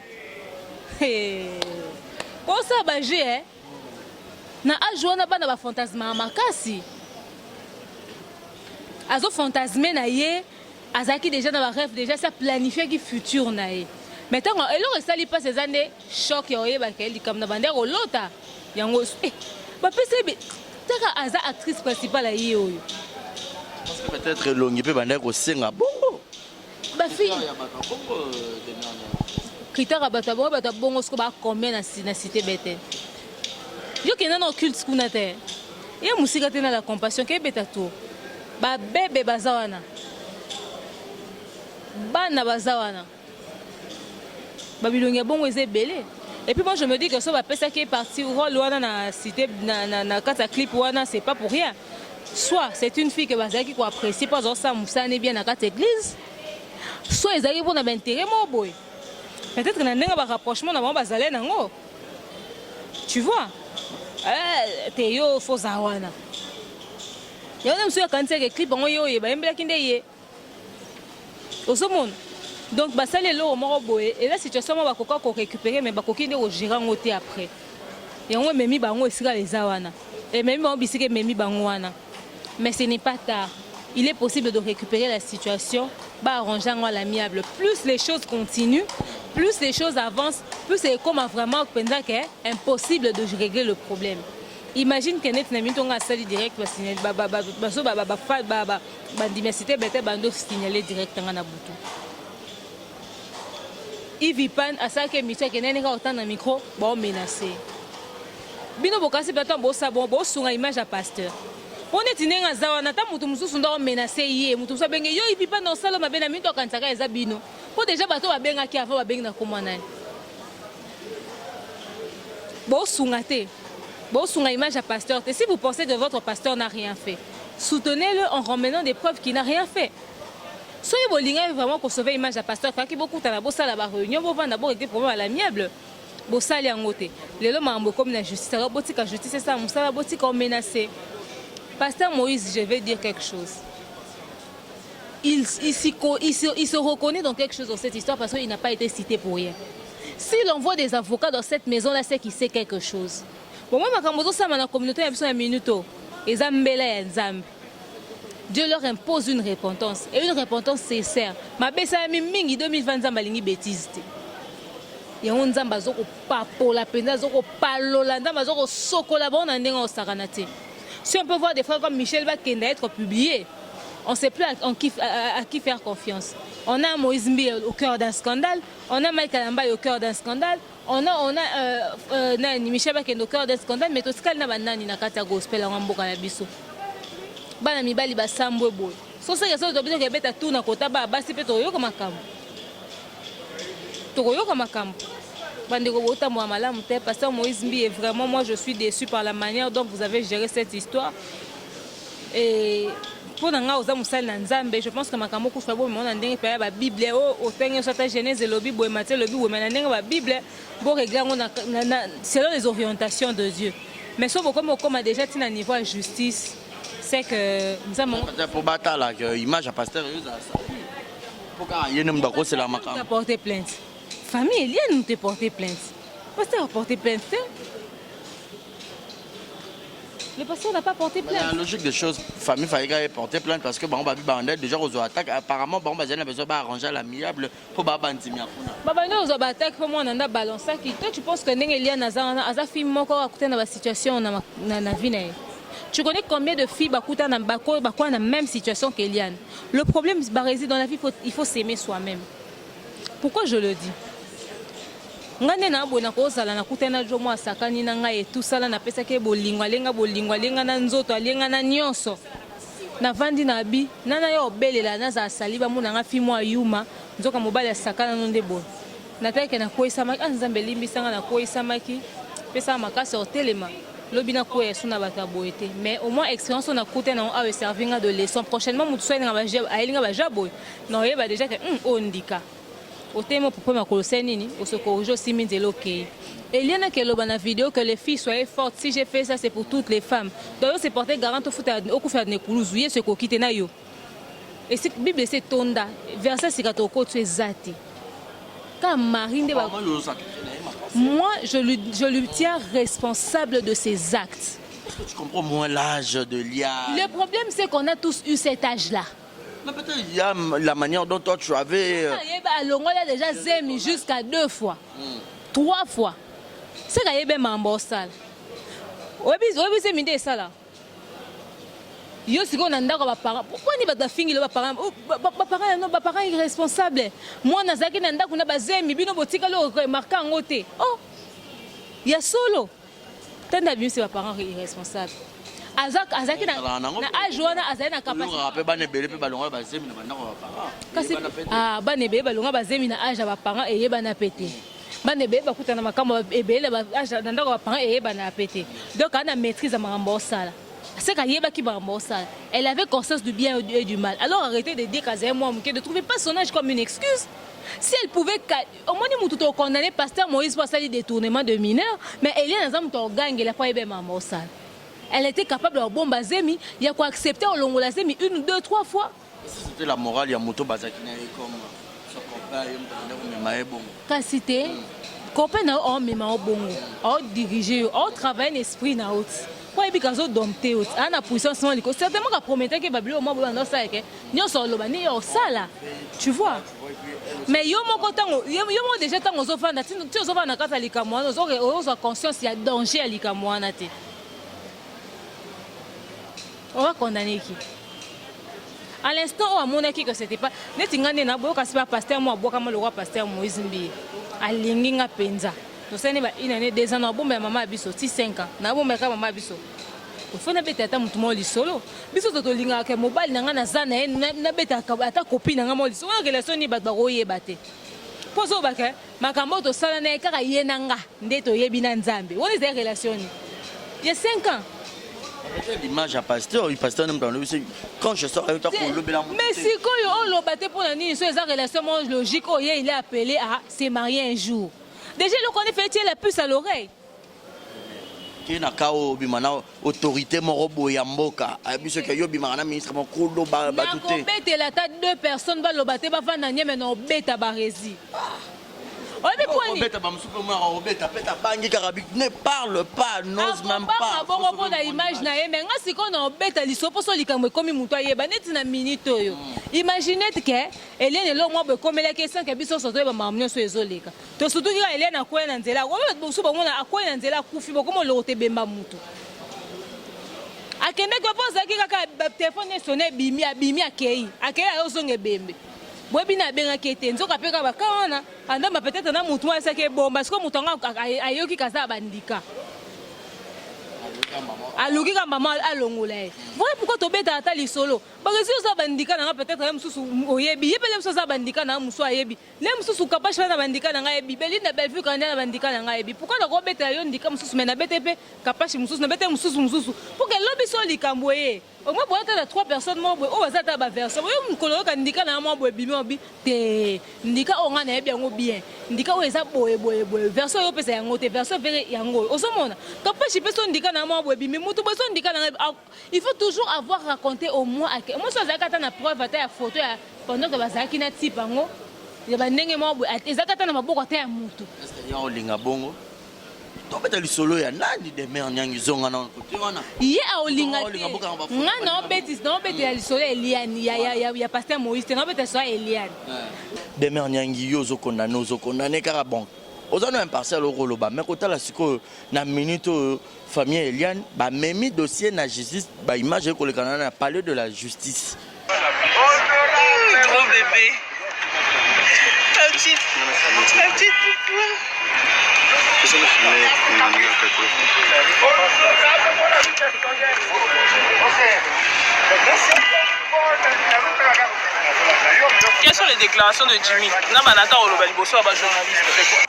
ko sa baje na ajona bana ba fantasma makasi azo fantasmer na ye azaki déjà dans ba rêve déjà ça planifier qui futur na ye maintenant eloko esali pas ces années choc ya oyeba keli comme na bande rolota yango ba pese be taka aza actrice principale ye oyo parce que peut-être longi pe bande ko senga bongo ba fille ya bata bongo critère bata bongo ce ko ba combien na cité bete yo kena na culte kuna te ya musika te na la compassion ke beta to ba bebe bazawana bana bazawana babilongi bongo eze belé et puis moi je me dis que ça va penser qui est parti rôle wana na cité na kata clip wana c'est pas pour rien soit c'est une fille que bazaki ko apprécier pas ça musane bien na kata église soit ezaki pour na intérêt mo boy peut-être na ndenga ba rapprochement na bazalé nango tu vois teyo fo zawana yo na monsieur quand c'est que clip ngo yo ba embela kinde ye osomon donc basali lo moko boye et la situation ba koka ko récupérer mais ba koki nde ko gérer ngote après yango memi bango esika les awana et memi ba bisike memi bango wana mais ce n'est pas tard il est possible de récupérer la situation ba arranger à l'amiable plus les choses continuent plus les choses avancent plus c'est comme vraiment penza que impossible de régler le problème. Imagine que net na mitonga sali direct ba signaler ba diversité bete bando signaler direct na butu. Ivi pan asake mission que nene ka autant na micro ba menacer. Bino bokasi bata bo sabon bo sunga image à pasteur. On est tinenga zawana ta mutu mususu ndo menacer ye mutu so benge yo ivi pan no sala mabena minto kansaka eza bino. Po déjà bato ba benga ki avant ba benga na komana. Bo sunga te. Bon, sur l'image à pasteur, et si vous pensez que votre pasteur n'a rien fait, soutenez-le en ramenant des preuves qu'il n'a rien fait. Soyez bolingé vraiment qu'on sauve l'image à pasteur, parce que beaucoup de la réunion, vous avez d'abord été problème à l'amiable. Vous savez en côté. Les hommes comme la justice, la justice, c'est ça, la boutique comme menacé. Pasteur Moïse, je vais dire quelque chose. Il se reconnaît dans quelque chose dans cette histoire parce qu'il n'a pas été cité pour rien. S'il envoie des avocats dans cette maison-là, c'est qu'il sait quelque chose. Bon, moi, quand la communauté a besoin de minutes, Dieu leur impose une repentance et une repentance sincère. Ma besa mingi 2020 zambalingi bêtise. Ya on zamba zoko papo la pena zoko palola ndamba zoko sokola bon ndenga osaranate. Si on peut voir des frères comme Michel Bakenda être publié, on ne sait plus à qui faire confiance. On a Moïse Mbi au cœur d'un scandale, on a Mike Kalamba au cœur d'un scandale, on a Michel Bakenda au cœur d'un scandale, mais tout ce qu'il y a banani na kata gospel en mboka na biso. Bana mibali ba sambwe boy. So ça que ça doit bien que beta tout na kota ba basi pe to yo kama kambo. To yo kama kambo. Bandeko bota mo malamu te pasteur Moïse Mbi et vraiment moi je suis déçu par la manière dont vous avez géré cette histoire. Et pour nga oza musali na nzambe je pense que makambo ku fabo mo na ndenge pa ba bible o tenge so ta genèse le bible Matthieu le bible mais na ndenge ba bible bo régler selon les orientations de Dieu. Mais so comme a déjà tina niveau à justice c'est que nous avons pour battre là que image à pasteur ça pourquoi il y a un c'est la makambo porter plainte famille Eliane nous te porter plainte pasteur a porté plainte. Le pasteur n'a pas porté plainte. La logique des choses, famille fallait porter plainte parce que bon, bah, déjà aux attaques. Apparemment, bon, bah, j'ai besoin d'arranger à l'amiable pour babantimia. Babano aux attaques comme on en a balancé. Toi, tu penses que Nengelia Naza film encore à côté de la situation dans la vie. Tu connais combien de filles dans la même situation qu'Eliane? Le problème réside dans la vie, il faut s'aimer soi-même. Pourquoi je le dis? Ngane na bona ko sala na kutena jomo asakani na ngai tout sala na pesa ke bolingwa lenga na nzoto alenga na nyonso na vandi na bi nana yo belela na za saliba muna nga fi mwa yuma nzoka mobali asakana no ndebo na take na koisa maki anzambe limbisanga na koisa maki pesa makasa otelema lobi na ko yesu na bata boete mais au moins expérience on a kutena a servinga de leçon prochainement mutu soina ba alinga ba jabo na yeba déjà que ondika au thème pour ma colosseni au secours aussi minzelo ok. Il y en a qui ont une vidéo que les filles soient fortes. Si j'ai fait ça, c'est pour toutes les femmes. Donc, c'est porté garant au foot au coup faire des coulouses, ce qu'on quitte na yo. Et si Bible c'est tonda, verset c'est quand on tu es zati. Quand Marine moi je lui tiens responsable de ses actes. Est-ce que tu comprends moins l'âge de Lia? Le problème c'est qu'on a tous eu cet âge-là. Mais peut-être il y a la manière dont toi tu avais. Il a déjà zémi jusqu'à 2 fois, 3 fois. C'est qu'il y a des mamans sales. Oui, c'est midi ça là. Yo si on a ndako parents. Pourquoi ni ba fingi le parents? Parents irresponsables. Moi nazaki na ndako na bazemi bino botika lo marquer ngote. Oh. Il y a solo. Tanda bien c'est parents irresponsables. Azaki na ajoana azana capacité. Rappel bane belé pe balonga bazemi na bandako ba parents. Ah bane belé balonga bazemi na age ba parents et yeba na pété. Bane belé bakutana makambo ebele ba age na ndako ba parents et yeba na pété. Donc ana maîtrise à makambo sala. C'est qu'ayeba qui makambo sala. Elle avait conscience du bien et du mal. Alors arrêtez de dire qu'azé moi de ne trouvez pas son âge comme une excuse. Si elle pouvait au moins nous tout condamner pasteur Moïse pour ça détournement de mineurs, mais elle est dans un temps gang elle a pas yeba makambo sala. Elle était capable de bomber Zemi, il y a quoi accepter au long la Zemi 1, 2, 3 fois. C'était la morale, il y a moto bazakina comme son copain, il y a bon. Cité, copain na on même au bon, on diriger, on travaille l'esprit na haute. Quoi et quand on dompter haute, on a puissance moi liko. Certainement qu'à promettre que Babylone moi bon dans ça que ni on sort le bani yo ça là. Tu vois. Mais yo mon content, yo mon déjà tant aux enfants, tu aux enfants na kata likamwa, aux conscience il y a danger à likamwa na te. On va condamner qui? À l'instant où à mon avis que c'était pas net ingane na boyo kasi pas pasteur moi boka mo le roi pasteur Moïse Mbi alingi nga penza to sene ba inane 2 ans na bomba maman biso 5 ans na bomba ka maman biso ko fona beta ata mutu mo lisolo biso to linga ke mobile na nga na zana na beta ata copine nga mo lisolo relation ni ba koyeba te pozo ba ke makambo to sala na kaka yenanga ndeto yebi na nzambe woni za relation ni il y a 5 ans. L'image à pasteur, il pasteur même dans le quand je sors avec toi pour le bélan. Mais si quand on l'a battu pour la nuit, c'est une relation logique, il est appelé à se marier un jour. Déjà, le connaît fait la puce à l'oreille. Qui n'a qu'à autorité morobo yamboka. Abiso que yo bimana ministre mon kolo ba touté. Bête la tête 2 personnes va le battre ba vendre mais non bête à barési. Ne parle pas, n'ose même pas. Bon, image na ye, mais si on a bête à l'issue pour ça, il comme muto yeba net na minute yo. Imaginez que Hélène lo moi comme la question que biso soto ba mamnyo so ezoleka. To surtout que Hélène akoya na nzela. Wa ba so ba mona akoya na nzela kufi ba comme lo te bemba mutu. Akende ko poza ki kaka téléphone sonné bimi akei. Akei ayo songe bembe. Bobina benga kete nzoka peka bakana anda peut-être na mutu wa sake bomba siko mutu ayoki kaza bandika aluki ka maman alongola. Voilà pourquoi to beta ata lisolo parce que si oza bandika na peut-être même susu oyebi yepele musu bandika na musu ayebi le musu kapache na bandika na yebi belinda belfu kanda na bandika na yebi pourquoi na ko beta yo ndika musu mena BTP kapache musu na beta musu pour que lobi so likamboye. Au moins, pour être 3 personnes, on va s'attendre à verser. On va dire que on a bien. Ndika oza boye verso yo pesa yango te verso vere yango osomona quand pas chipe son ndika na mo boye mais mutu beso ndika na il faut toujours avoir raconté au moins moi so zakata na preuve ata ya photo ya pendant que bazaki na type yango ya bandenge mo boye ezakata na maboko ata ya mutu est-ce que ya olinga bongo tobeta lisolo ya nani deme nyangi zonga na côté wana ye aolinga te nga naobetela lisolo Eliane ya Pasteur Moïse te naobetela lisolo ya Eliane deme nyangi yo ozokondane kaka bon oza no impartial okoloba mais kotala sikoyo na minute famille Eliane bamemi dossier na justice baimage ekolekana na palais de la justice. Gros bébé. La petite poupoule. Quelles sont les déclarations de Jimmy? Namanata Oloba Liboso aba journaliste.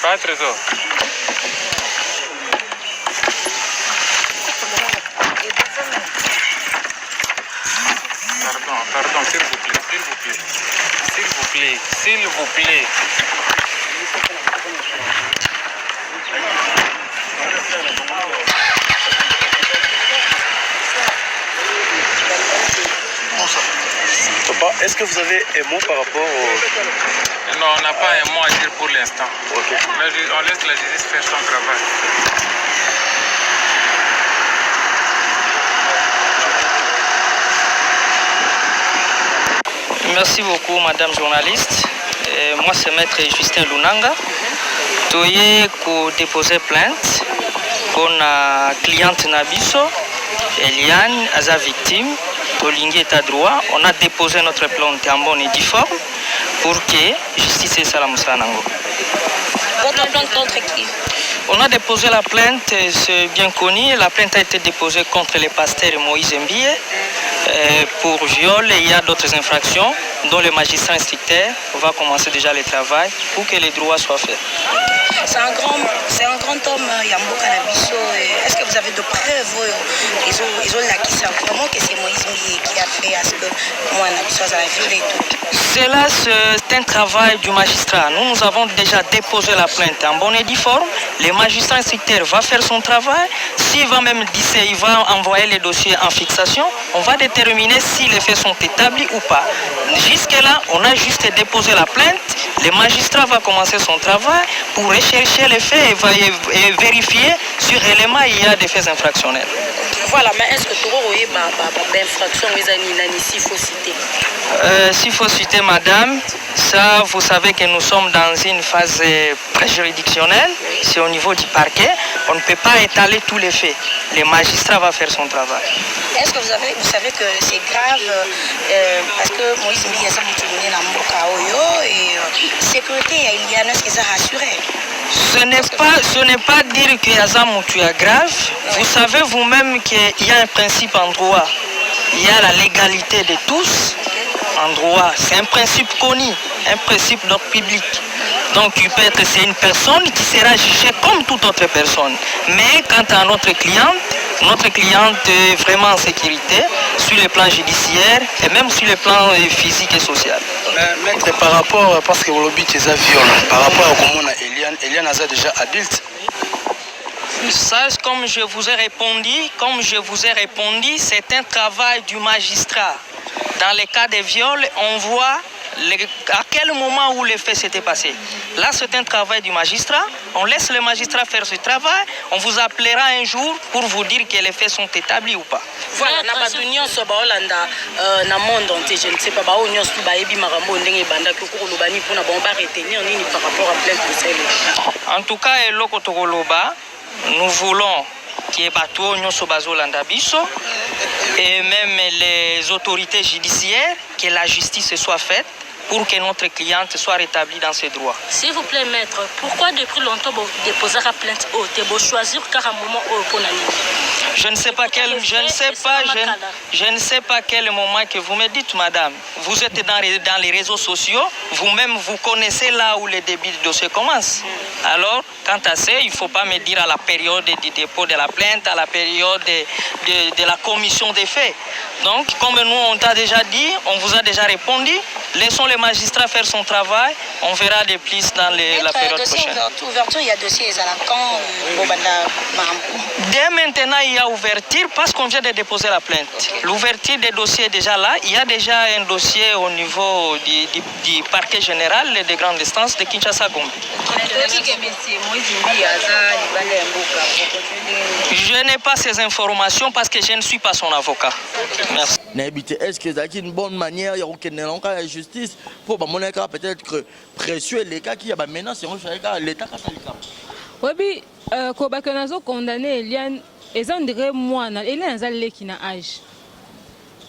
Pas un trésor. Pardon, s'il vous plaît, s'il vous plaît. Papa, est-ce que vous avez un mot par rapport au... Non, on n'a pas un mot à dire pour l'instant. Okay. On laisse la justice faire son travail. Merci beaucoup, madame journaliste. Moi, c'est maître Justin Lunanga. Toye ko déposer plainte pour la cliente Nabiso, Eliane, Aza victime, Tolingi est à droit. On a déposé notre plainte en bonne et due forme pour que justice et salam Nango. Votre plainte contre qui? On a déposé la plainte, c'est bien connu. La plainte a été déposée contre le pasteur Moïse Mbie pour viol. Et il y a d'autres infractions dont le magistrat instructeur va commencer déjà le travail pour que les droits soient faits. C'est un grand homme, Yambo Kanabiso. Est-ce que vous avez de preuves? Ils ont l'acquis vraiment que c'est Moïse Mbie qui a fait à ce que moi, Nabiso a violé et tout. Cela, c'est un travail du magistrat. Nous avons déjà déposé la plainte en bonne et due forme. Le magistrat instructeur va faire son travail. S'il va même dire, il va envoyer les dossiers en fixation. On va déterminer si les faits sont établis ou pas. Jusque-là, on a juste déposé la plainte. Le magistrat va commencer son travail pour rechercher les faits et vérifier sur l'élément il y a des faits infractionnels. Voilà, mais est-ce que tu as infraction s'il faut citer? S'il faut citer, madame, ça, vous savez que nous sommes dans une phase préjuridictionnelle, c'est au niveau du parquet. On ne peut pas étaler tous les faits. Le magistrat va faire son travail. Est-ce que vous savez que c'est grave parce que Moïse Mbie a été dans Mboka et sécurité, il y a un qui s'est rassuré. Ce n'est pas dire que Yazamutu est grave. Vous savez vous-même qu'il y a un principe en droit. Il y a la légalité de tous en droit. C'est un principe connu, un principe d'ordre public. Donc tu peux être, c'est une personne qui sera jugée comme toute autre personne. Mais quant à notre cliente est vraiment en sécurité sur le plan judiciaire et même sur le plan physique et social. Maître, par rapport, parce que vous l'avez dit, par rapport à comment Eliane a déjà adulte. Ça, comme je vous ai répondu, c'est un travail du magistrat. Dans les cas de viol, on voit à quel moment où les faits s'étaient passés. Là, c'est un travail du magistrat. On laisse le magistrat faire ce travail. On vous appellera un jour pour vous dire que les faits sont établis ou pas. Voilà, je ne sais pas, en tout cas, nous voulons qui est bateau Nyoso Bazo Landabiso, et même les autorités judiciaires, que la justice soit faite pour que notre cliente soit rétablie dans ses droits. S'il vous plaît, maître, pourquoi depuis longtemps vous déposez la plainte haute et vous choisir car un moment pour l'année? Je ne sais pas quel moment que vous me dites, madame. Vous êtes dans les réseaux sociaux, vous-même vous connaissez là où le débit du dossier commence. Alors, quant à ça, il ne faut pas me dire à la période du dépôt de la plainte, à la période de la commission des faits. Donc, comme nous on t'a déjà dit, on vous a déjà répondu, laissons le magistrat faire son travail, on verra des plus dans la période prochaine. Ouverture, il y a dossier quand Dès maintenant, il y a ouverture parce qu'on vient de déposer la plainte. L'ouverture des dossiers est déjà là. Il y a déjà un dossier au niveau du parquet général de grande instance de Kinshasa-Gombe. Je n'ai pas ces informations parce que je ne suis pas son avocat. Merci. Est-ce que c'est une bonne manière de la justice pour peut-être que précieux les cas qui a menace l'État catholique? Oui, quand on a condamné Eliane, ils ont dit moi, Eliane a un âge.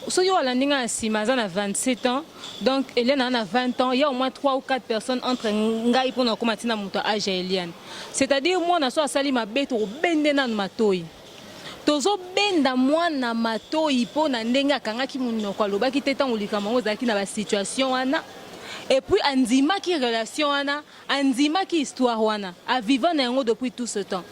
Si on a 27 ans, donc Eliane a 20 ans, il y a au moins 3 ou 4 personnes entre Ngai pour nous combattre notre âge à Eliane. C'est-à-dire moi, on a sali ma bête au bendena de matoi. Tozo benda mwana matoi pour na ndenga kanga ki munoko loba ki teta ulika mango zaki na ba situation wana. Et puis andima qui relation wana, andima qui histoire wana, a vivant na yango depuis tout ce temps.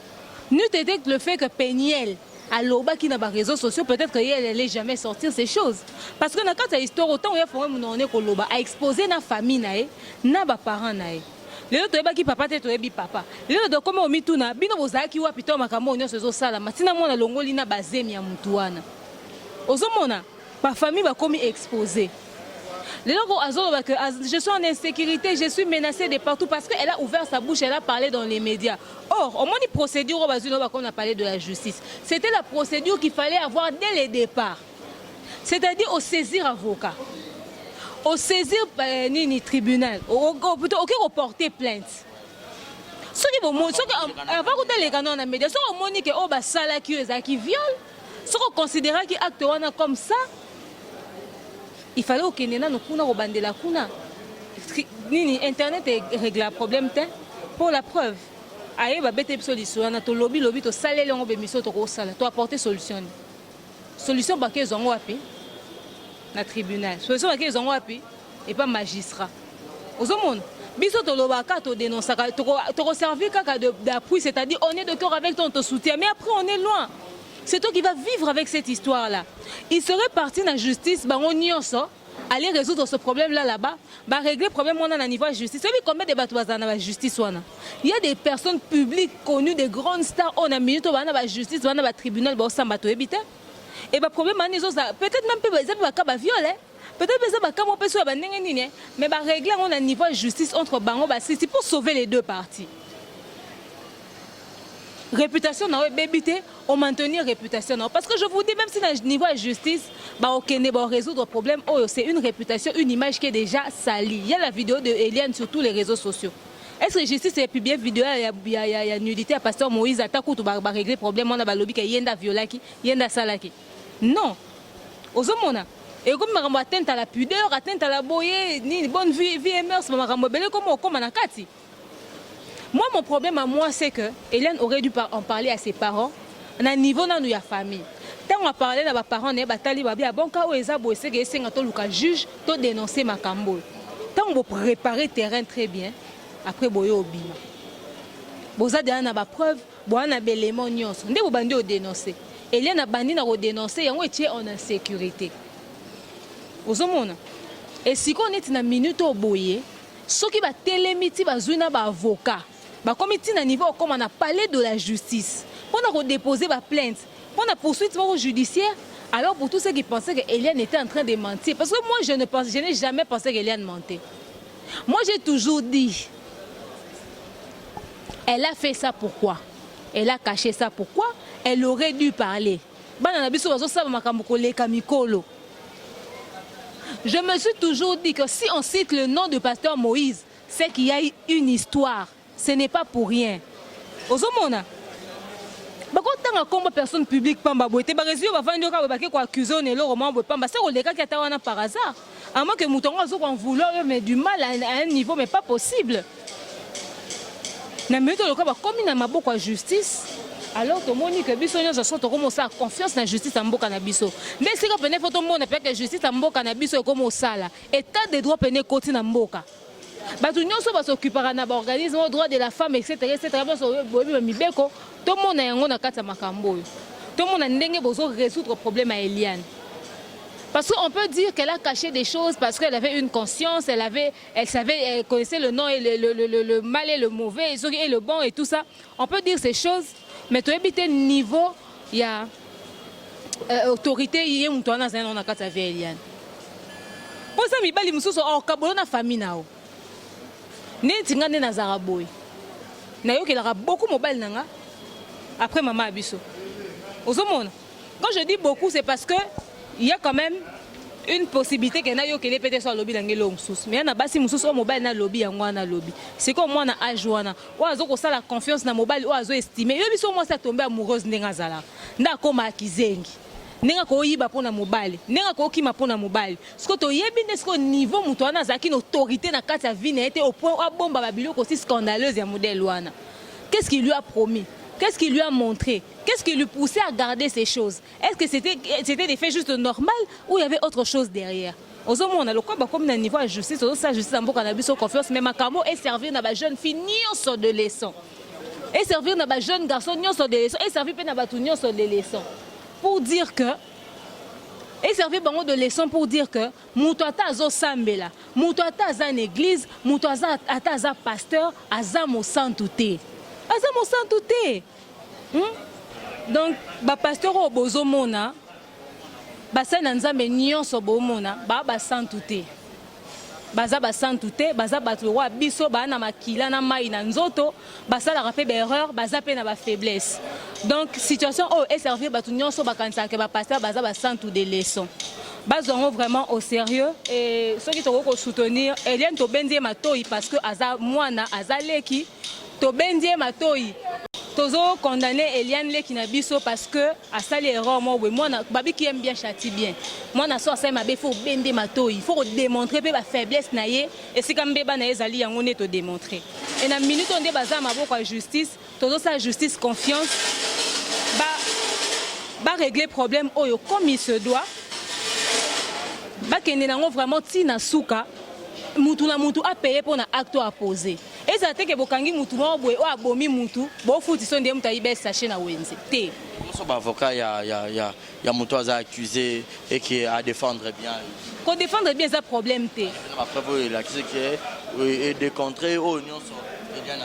Nous t'était que le fait que Peniel à l'oba qui n'a pas réseaux sociaux, peut-être qu'elle n'allait jamais sortir ces choses. Parce que dans cette histoire, autant il faut a exposé na famille na ba parents nae. Les autres qui papa tête obi papa. Les autres comme au mituna, bino bozaki wa pito makamo onyo sezo sala. Matina mona longoli na bazemi ya mutu wana. Ozomona, pa famille ba komi exposé. Les gens que je suis en insécurité, je suis menacée de partout parce qu'elle a ouvert sa bouche, elle a parlé dans les médias. Or, au moins, une procédure, on a parlé de la justice. C'était la procédure qu'il fallait avoir dès le départ. C'est-à-dire au saisir avocat, au saisir ni tribunal, plutôt au porter plainte. Ce qui est bon, avant que les canons dans les médias, ce qui est bon, c'est qui viole, ce qu'on considère qui acte comme ça. Il fallait au Kenya nous kuna robande la kuna. Internet règle le problème pour la preuve. Aïe ba bête solution na to lobby to salé le ngombe miso to ko sala to apporter solution. Solution ba ke zongo api na tribunal. Solution ba ke zongo api et pas magistrat. Ozomon biso to lobaka to dénoncer to servir kaka d'appui, c'est-à-dire on est de cœur avec ton soutien mais après on est loin. C'est toi qui vas vivre avec cette histoire-là. Il serait parti dans la justice, aller résoudre ce problème-là là-bas, régler le problème à niveau de la justice. Vous savez combien de bateaux dans la justice? Il y a des personnes publiques connues, des grandes stars, on a mis dans la justice, dans le tribunal, et le problème, peut-être même pas violé. Peut-être que ça va mais régler à niveau de justice entre Bango et c'est pour sauver les deux parties. Réputation on maintenir réputation parce que je vous dis même si dans le niveau de justice résoudre le problème c'est une réputation, une image qui est déjà salie. Il y a la vidéo de Eliane sur tous les réseaux sociaux. Est-ce que la justice a publié vidéo il y a nudité à pasteur Moïse attaque ou régler le problème on a lobby qui yenda violaki yenda salaki non ozomona et comme ma atteinte à la pudeur atteinte à la boye ni bonne vie et mœurs ma rambobele comme na kati. Moi, mon problème à moi, c'est que Eliane aurait dû en parler à ses parents, à niveau de la famille. Quand on a parlé à mes parents, on a dit que bon cas où ils ont bossé, ils ont juge, ils ont dénoncé ma cambo. Quand on prépare le terrain très bien, après boyo obima. Boza de na ba preuve, bo na belément nyonso. Ndé bo bandi o dénoncer. Eliane a bandi na ko dénoncer, yango etie en insécurité. Ozomona. Et si on est na minute au boyer, ceux qui va télémiti va jouer na ba avocat. Comme il niveau comme on a parlé de la justice, on a déposé ma plainte, on a poursuivi judiciaire. Alors pour tous ceux qui pensaient que Eliane était en train de mentir, parce que moi je n'ai jamais pensé qu'Eliane mentait. Moi j'ai toujours dit, elle a fait ça pourquoi? Elle a caché ça pourquoi? Elle aurait dû parler. Je me suis toujours dit que si on cite le nom du pasteur Moïse, c'est qu'il y a une histoire. Ce n'est pas pour rien. Ozomona. Bakota otanga kombo personne publique pamba boite ba réseau ba vandi ka ba ke ko accuser ne lo roman bo pamba c'est le cas qui a wana par hasard à moins que moutongo zo kon vouloir mais du mal à un niveau mais pas possible na meto le ka ba komi na maboko ya justice alors to moni que biso nyo zo to comme ça confiance na justice en mboka na biso mais c'est que pene photo mona pe que justice en mboka na biso comme sala état de droit pene koti na mboka bato nyonso basoccupera na organisme au droit de la femme etc baso boyebi mibeko to mona yango na kati ya makambo oyo to mona ndenge bozo résoudre problème à Eliane parce qu'on peut dire qu'elle a caché des choses parce qu'elle avait une conscience elle savait elle connaissait le nom et le mal et le mauvais et le bon et tout ça on peut dire ces choses mais to ebité niveau il y a autorité yé muto na zana na kati ya Eliane pour ça mibali mususu o kabolo na famille nao neti nga nde nazara boy nayokelaka beaucoup mobile nanga après maman abiso ozomona quand je dis beaucoup c'est parce que il y a quand même une possibilité que nayokele peut-être sur lobby ngelo mususu mais na basi mususu o mobile na lobby yango na lobby c'est comme moi na âge wana o azo ko sala confiance na mobile o azo estimer yo biso moi ça tomber amoureuse ndenga zala ndakoma akizengi nenga ko yiba pona mobile nenga ko kima pona mobile siko to yebi nesko niveau muto wana zaki na autorité na kati ya vie na été au point a bomba babiloko aussi scandaleuse ya modèle wana qu'est-ce qu'il lui a promis qu'est-ce qu'il lui a montré qu'est-ce qui lui poussait à garder ces choses est-ce que c'était des faits juste normal ou il y avait autre chose derrière ozomona le quoi comme na niveau de justice ça justice en mboka na biso confiance mais makamo est servir na ba jeune fille nyonso de leçon et servir na ba jeune garçon nyonso de leçon et servir pe na ba tout nyonso de leçon pour dire que et servir bango de leçon pour dire que muto ata azo sambela muto ata aza en église muto ata aza pasteur aza mo santu te donc ba pasteur o bozomona basa na nzambe nyonso bomona ba santu te baza basantu te baza bato wa biso ba na makila na mai na nzoto basala rapé ba erreur baza pe na ba faiblesse donc situation oh est servir bato nyonso bakanisa ke ba pasteur baza basantu de leçons bazongo vraiment au sérieux et ceux qui toko soutenir Eliane to bendie matoi parce que aza mwana azaleki to bendie matoi tozo condamner Eliane leki na biso parce que asali erreur mo we mwana babi qui aime bien châtie bien mwana so asali mabe faut bende matoi il faut démontrer pe ba faiblesse na ye et si kambe ba na ezali yango ne to démontrer et na minute on baza maboko ya justice tozo sa justice confiance ba régler problème oyo comme il se doit ba kende nango vraiment tina suka mutu na mutu a payé pour na acte à poser et ça te que bokangi mutu mo boye o abomi mutu bo futi so ndem ta ibe sachet na wenze te so ba avocat ya mutu aza accusé et qui a défendre bien ko défendre bien ça problème te la preuve là qui est de contrer au nyonso Eliane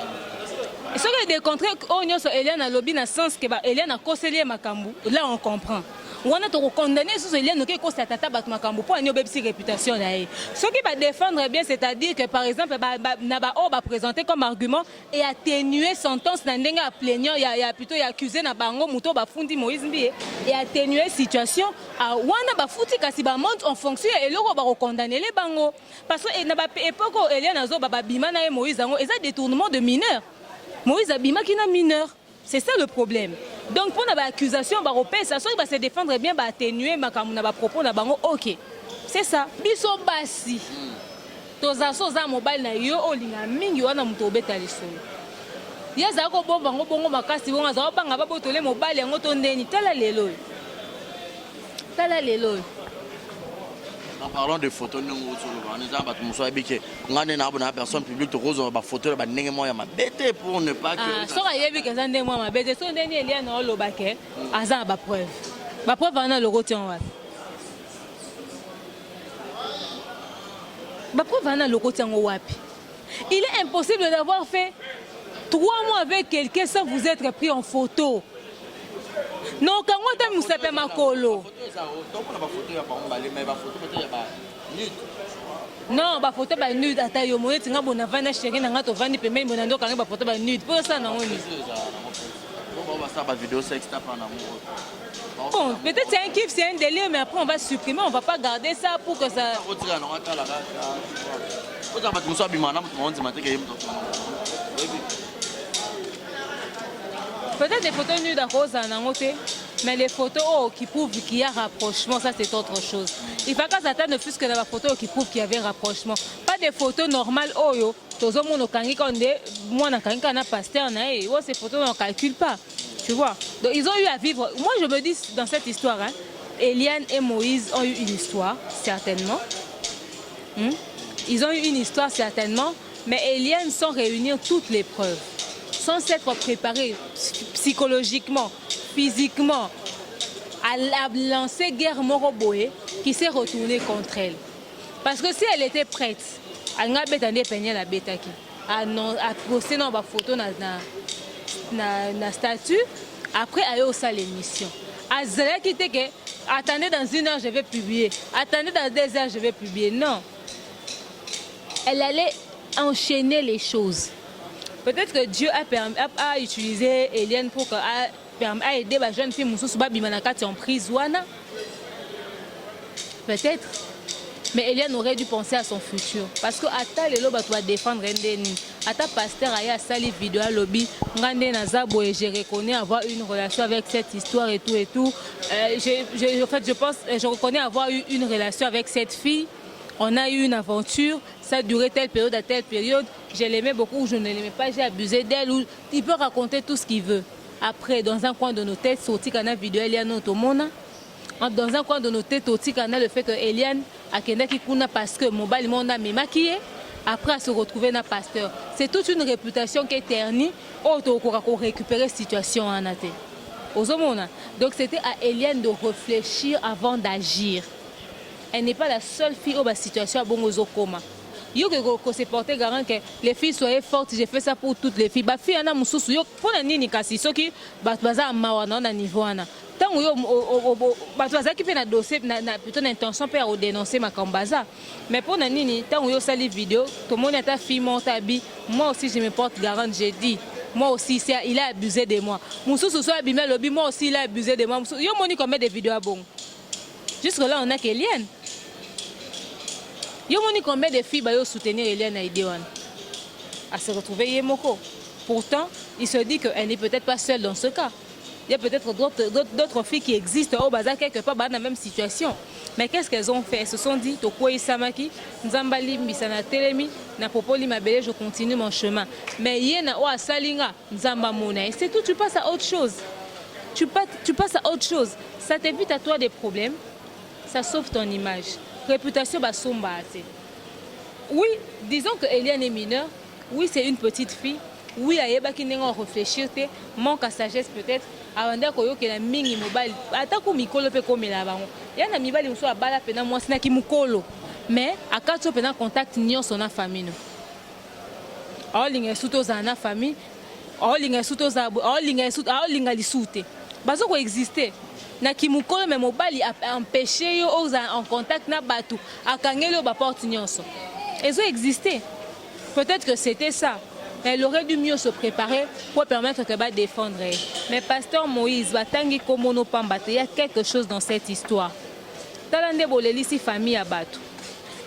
et ce que de contrer au nyonso Eliane lobby na sens que ba Eliane a conseillé makambu là on comprend on a tout condamné sous Eliane qui cause tata bat makambo pour une réputation là ce qui va défendre bien c'est-à-dire que par exemple naba o va présenter comme argument et atténuer sentence na ndenga plaignant il y a plutôt accusé na bango muto ba fundi Moïse Mbié et atténuer situation a wana ba futi kasi ba monte en fonction et loko ba condamner les bango parce que na ba époque Eliane azo ba bima na Moïse ngo et ça détournement de mineur Moïse abima qui na mineur c'est ça le problème. Donc pour la accusation ça soit va se défendre bien ba atténuer makamuna ba propos na bango OK. C'est ça. Biso basi. Toza soza mobile na yo olinga mingi wana muto obeta lisolo. Yaza ko bomba ngo bongo makasi bonga za banga ba botole mobile yango to ndeni tala lelo. Tala lelo. En parlant de photos, nous avons une personne publique qui a une photo pour ne pas que... Si vous avez vu que vous avez une bête, si vous avez une preuve, vous avez une preuve. La preuve, vous avez le retien. La preuve, vous avez le retien. Il est impossible d'avoir fait 3 mois avec quelqu'un sans vous être pris en photo. Non, quand on a fait ma colo. Non, ba photo ba nude ata yo moye tinga bona vana chérie na ngato vandi pembeni bona ndo kanga ba photo ba nude. Pour ça na ngoni. On va ça ba vidéo sexe tape en amour. Bon, peut-être c'est un kiff, c'est un délire mais après on va supprimer, on va pas garder ça pour que ça Peut-être les photos nues d'Arose en angoté, mais les photos qui prouvent qu'il y a rapprochement, ça c'est autre chose. Il faut qu'à ne fût-ce que dans la photo qui prouve qu'il y avait rapprochement. Pas des photos normales, tous les monde kangi konde, moi na kangi kana pasteur na ces photos on ne calcule pas. Tu vois. Donc ils ont eu à vivre. Moi je me dis dans cette histoire, hein, Eliane et Moïse ont eu une histoire, certainement. Ils ont eu une histoire, certainement. Mais Eliane, sans réunir toutes les preuves, sans s'être préparée psychologiquement, physiquement, à lancer guerre Moroboé, qui s'est retournée contre elle. Parce que si elle était prête, elle n'a pas peigné la bêta qui a posté dans ma photo na statut, après elle a eu ça l'émission. Elle qui était que attendez dans 1 heure je vais publier, attendez dans 2 heures je vais publier. Non. Elle allait enchaîner les choses. Peut-être que Dieu a utilisé Eliane pour aider les jeunes filles en prison. Peut-être. Mais Eliane aurait dû penser à son futur. Parce que Ata Lelo doit défendre Ndeni. Ata pasteur a sali vidéo à lobby. Je reconnais avoir une relation avec cette histoire et tout et tout. Je reconnais avoir eu une relation avec cette fille. On a eu une aventure, ça a duré telle période à telle période. Je l'aimais beaucoup ou je ne l'aimais pas, j'ai abusé d'elle. Il peut raconter tout ce qu'il veut. Après, dans un coin de nos têtes, sorti qu'on a vidéo Eliane Otomona. Dans un coin de nos têtes, sorti qu'on a le fait que Eliane a qui kuna parce que mon bal monde a maquillé. Après, à se retrouver dans pasteur. C'est toute une réputation qui est ternie. Pour récupérer la situation en athée. Donc c'était à Eliane de réfléchir avant d'agir. Elle n'est pas la seule fille où la situation est bonne aux coma. Il faut que se porter garant que les filles soient fortes. J'ai fait ça pour toutes les filles. Les filles, elles sont pour la nini kasi ceux qui baza mawana na niveau ana. Tant baza qui fait na dossier na plutôt l'intention pour dénoncer ma kambaza. Mais pour la nini tant yo sali vidéo, tout le monde est ta fille monte habit. Moi aussi je me porte garant, j'ai dit. Moi aussi il a abusé de moi. Moussou soit abîmé lobby, moi aussi il a abusé de moi. Yo moni combien de vidéos à bon. Jusque là on a qu'Eliane. Il y a combien de filles qui soutenir Eliane à se retrouver Yemoko. Pourtant, il se dit qu'elle n'est peut-être pas seule dans ce cas. Il y a peut-être d'autres filles qui existent au bazar quelque part dans la même situation. Mais qu'est-ce qu'elles ont fait? Elles se sont dit, Tokoi Samaki, Nzambali Mbisana Telemi, Napopoli Mabele, je continue mon chemin. Mais Yena Oa Salinga, Nzamba Mona. C'est tout, tu passes à autre chose. Tu passes à autre chose. Ça t'évite à toi des problèmes, ça sauve ton image. Réputation basomba. Oui, disons que Eliane est mineure. Oui, c'est une petite fille. Oui, Ayeba qui n'est pas réfléchir, manque à sagesse peut-être. Avant d'être que la mingi mobile, attends mikolo pe comme la bango. Ya na mibali muso abala pena moi sina ki mukolo. Mais à quatre pena contact nion son famille. All linga suto za na famille. All linga suto za all linga lisute. Bazo ko exister. Na kimukolo mais mobile a empêché yo en contact na batu. Akangelo ba porte nyonso. Ils ont existé. Peut-être que c'était ça. Elle aurait dû mieux se préparer pour permettre qu'elle va défendre. Mais pasteur Moïse, il y a quelque chose dans cette histoire. Talande boleli si famille à Batu.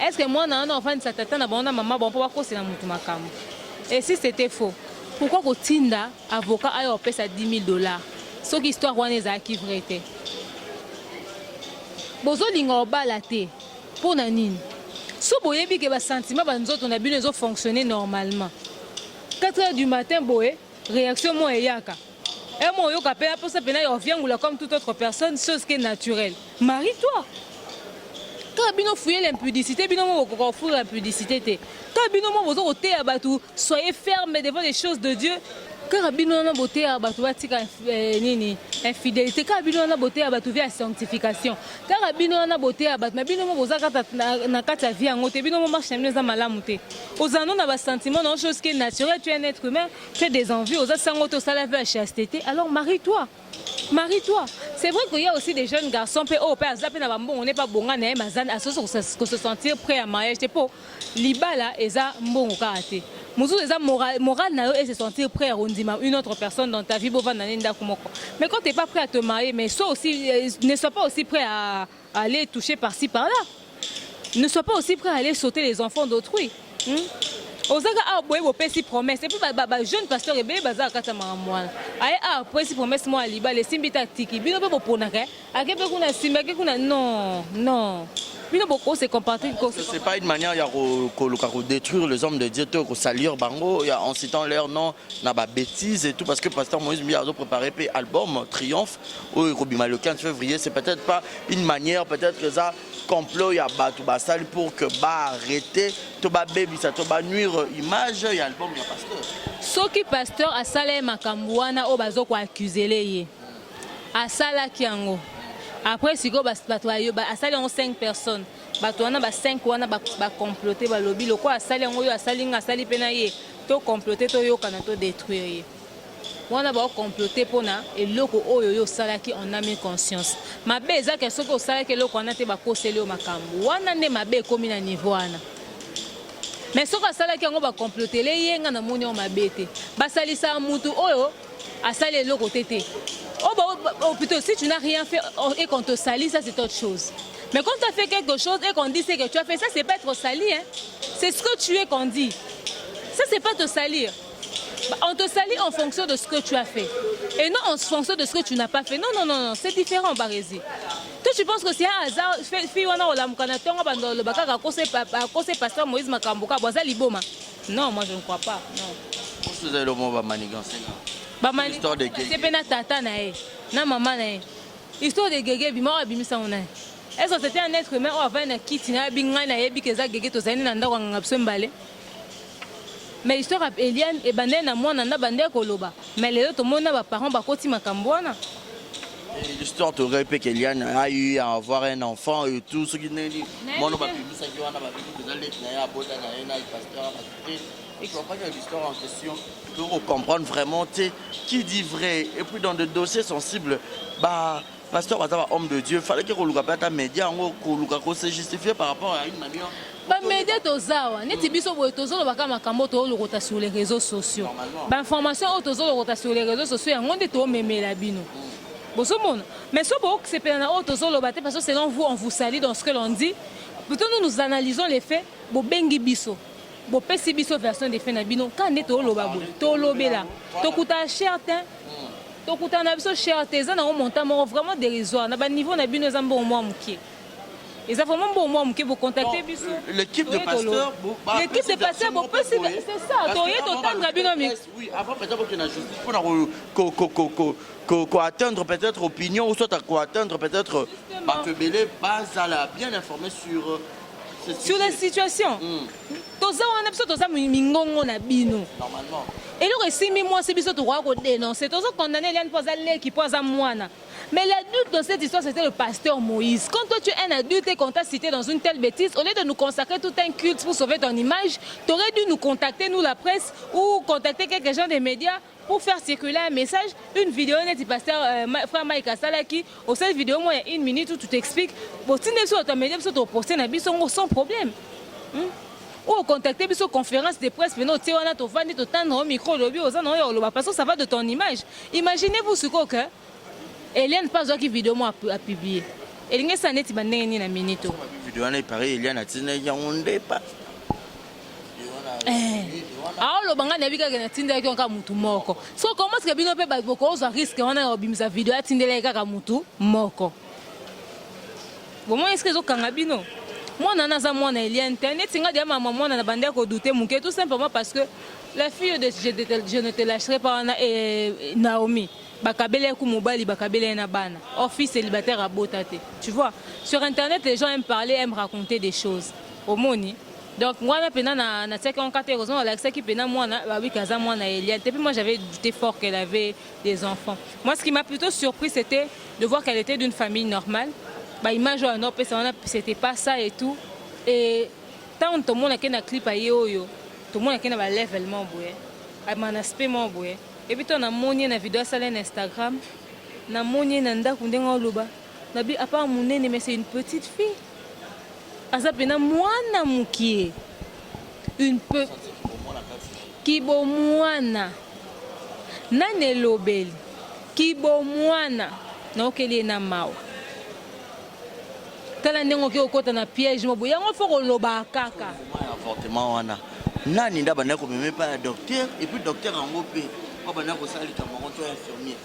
Est-ce que moi, un enfant de Satan, maman, bon, pourquoi c'est la moutoumakamu? Et si c'était faux, pourquoi Tinda, avocat, a payé ça $10 000? Ce qui histoire est à qui vrai. Bozo linga balate pour nanine. Si vous voyez que les sentiments ont fonctionné normalement. 4 h du matin, réaction moi et yaka. Et moi, je comme toute autre personne, chose qui est naturelle. Marie-toi. Quand vous fouillez l'impudicité, vous fouillez l'impudicité. Quand vous soyez ferme devant les choses de Dieu. Quand vous avez infidélité, quand vous avez la sanctification, quand vous avez la vie, chose qui est naturelle, tu es un être humain, tu as des envies, la chasteté, alors marie-toi. Marie-toi. C'est vrai qu'il y a aussi des jeunes garçons, on n'est pas bon, à se sentir prêt à mariage. Libala, ils Mouzou est moral et se sentir prêt à une autre personne dans ta vie. Mais quand tu n'es pas prêt à te marier, mais ne sois pas aussi prêt à aller toucher par-ci par-là. Ne sois pas aussi prêt à aller sauter les enfants d'autrui. ozaka a boye bopesi promesse et puis jeune pasteur ebele baza kata makamwana aye a pesi promesse mo aliba le simbita tiki bino pe boponaka ake pe kuna simba ke kuna non bino boko se comporter c'est pas une manière ya ko détruire les hommes de Dieu to ko salir bango ya en citant leur nom na ba bêtises et tout parce que pasteur Moïse Mbia a préparé pe album Triomphe au Robima le 15 février c'est peut-être pas une manière peut-être que ça complot ya batu basali pour que ba arrêter to ba baby ça to ba nuire image ya album ya pasteur soki pasteur asala makambo wana o bazo ko accuser ye asala kiango après siko bato ayo asali on 5 personnes bato wana ba 5 wana ba comploter ba lobby loko asali ngoyo asali nga asali pena ye to comploter to yo kana to détruire ye wana ba comploter pona eloko oyo yo salaki en âme conscience mabe ezaka soki osalaki eloko wana te ba koseli o makambo wana nde mabe komi na niveau wana mais soki asalaki yango ba comploter le yenga na moni o mabe te basalisa mutu oyo asali eloko tete oh plutôt si tu n'as rien fait et qu'on te salit ça c'est autre chose mais quand tu as fait quelque chose et qu'on dit c'est que tu as fait ça c'est pas être sali hein c'est ce que tu es qu'on dit ça c'est pas te salir. On te salit en fonction de ce que tu as fait et non en fonction de ce que tu n'as pas fait. Non, c'est différent, Barézi. Toi, tu penses que c'est un hasard? Non, moi je ne crois pas. Non. Histoire de Gégé. C'est pas tata nae, na maman nae. Histoire de Gégé, bima abimisa on nae. Est-ce que c'était un être humain ou avait un kit na binga na yebi keza Gégé to zani na ndako ngapso mbale? Mais histoire Eliane et banena moi nanda bande koloba. Mais les autres mona ba parents ba koti makambo wana. L'histoire te répète qu'Eliane a eu à avoir un enfant et tout ce qui n'est dit. Moi non pas publié ça qui wana ba bibi que les na ya bota na na pasteur et je crois pas que l'histoire en question pour comprendre vraiment qui dit vrai et puis dans des dossiers sensibles bah pasteur va homme de Dieu fallait que koluka pata média ngo koluka ko se justifier par rapport à une manière ba média tozawa neti biso boye tozolo baka makambo to lokota sur les réseaux sociaux ba information o tozolo lokota sur les réseaux sociaux yango nde to memela bino bosomona mais so bo que c'est pena o tozolo baté parce que selon vous on vous salit dans ce que l'on dit plutôt nous analysons les faits bo bengi biso bo pesi biso version des faits na bino quand nde to loba bo to lobela to kuta cher tin to kuta na biso cher teza na montant vraiment dérisoire na ba niveau na bino zambo moi mukie. Ils ont vraiment bon moi vous contacter biso. L'équipe de pasteur, l'équipe de pasteur, c'est ça. Oui, avant peut-être qu'il y a justice pour atteindre peut-être opinion ou soit à atteindre peut-être que Bélé base à la bien informé sur la situation. Toza on a besoin toza mingongo na bino. Normalement. Et le récit moi c'est biso to ko dénoncer toza condamner Eliane Pozale qui pose à moana. Mais l'adulte dans cette histoire, c'était le pasteur Moïse. Quand toi, tu es un adulte et qu'on t'a cité dans une telle bêtise, au lieu de nous consacrer tout un culte pour sauver ton image, tu aurais dû nous contacter, nous la presse, ou contacter quelques gens des médias pour faire circuler un message, une vidéo du pasteur frère Mike Salaki. Au cette vidéo, moi, il y a 1 minute où tu t'expliques. Bon, si tu es sur ton média, tu es posté sans problème. Ou contacter sur conférence de presse, mais non, tu es au micro, parce que ça va de ton image. Imaginez-vous ce que Eliane pas qui vidéo moi a publié. Eliane ça net bandé ni na minute. Vidéo na pareil Eliane a tine yangonde pas. Ah lo banga na bika na tinde ki onka mutu moko. So comment est-ce que bino pe ba boko ozo risque wana obimisa vidéo atindela kaka mutu moko. Comment est-ce que zo kanga bino? Moi nana za moi na Eliane net singa dia maman moi na bandé ko douter muke tout simplement parce que la fille de je ne te lâcherai pas Naomi. Bakabele kumubali bakabele na bana. Fils célibataire à botate. Tu vois, sur internet les gens aiment parler, aiment raconter des choses. Au moni. Donc moi na pena na tseka on kate raison Alexa qui pena moi na oui kaza moi na Eliane. Depuis moi j'avais douté fort qu'elle avait des enfants. Moi ce qui m'a plutôt surpris c'était de voir qu'elle était d'une famille normale. Bah image en op c'était pas ça et tout. Et tant tout le monde a qu'un clip à yo. Tout le monde a qu'un level mon boy. A mon aspect mon boy. Et puis on a monné na vidéo sur Instagram, na monné na ndaku ndenga loba. Na bi à part monene mais c'est une petite fille. Asa pena mwana mukie. Une peu kibo mwana. Nane lobeli. Kibo mwana. Na okeli na mao. Tala ndengo ki okota na piège mo boya ngo foko loba kaka. Avortement wana. nani nda bana ko même pas docteur et puis docteur en OP pas bana ko sali kama to infirmier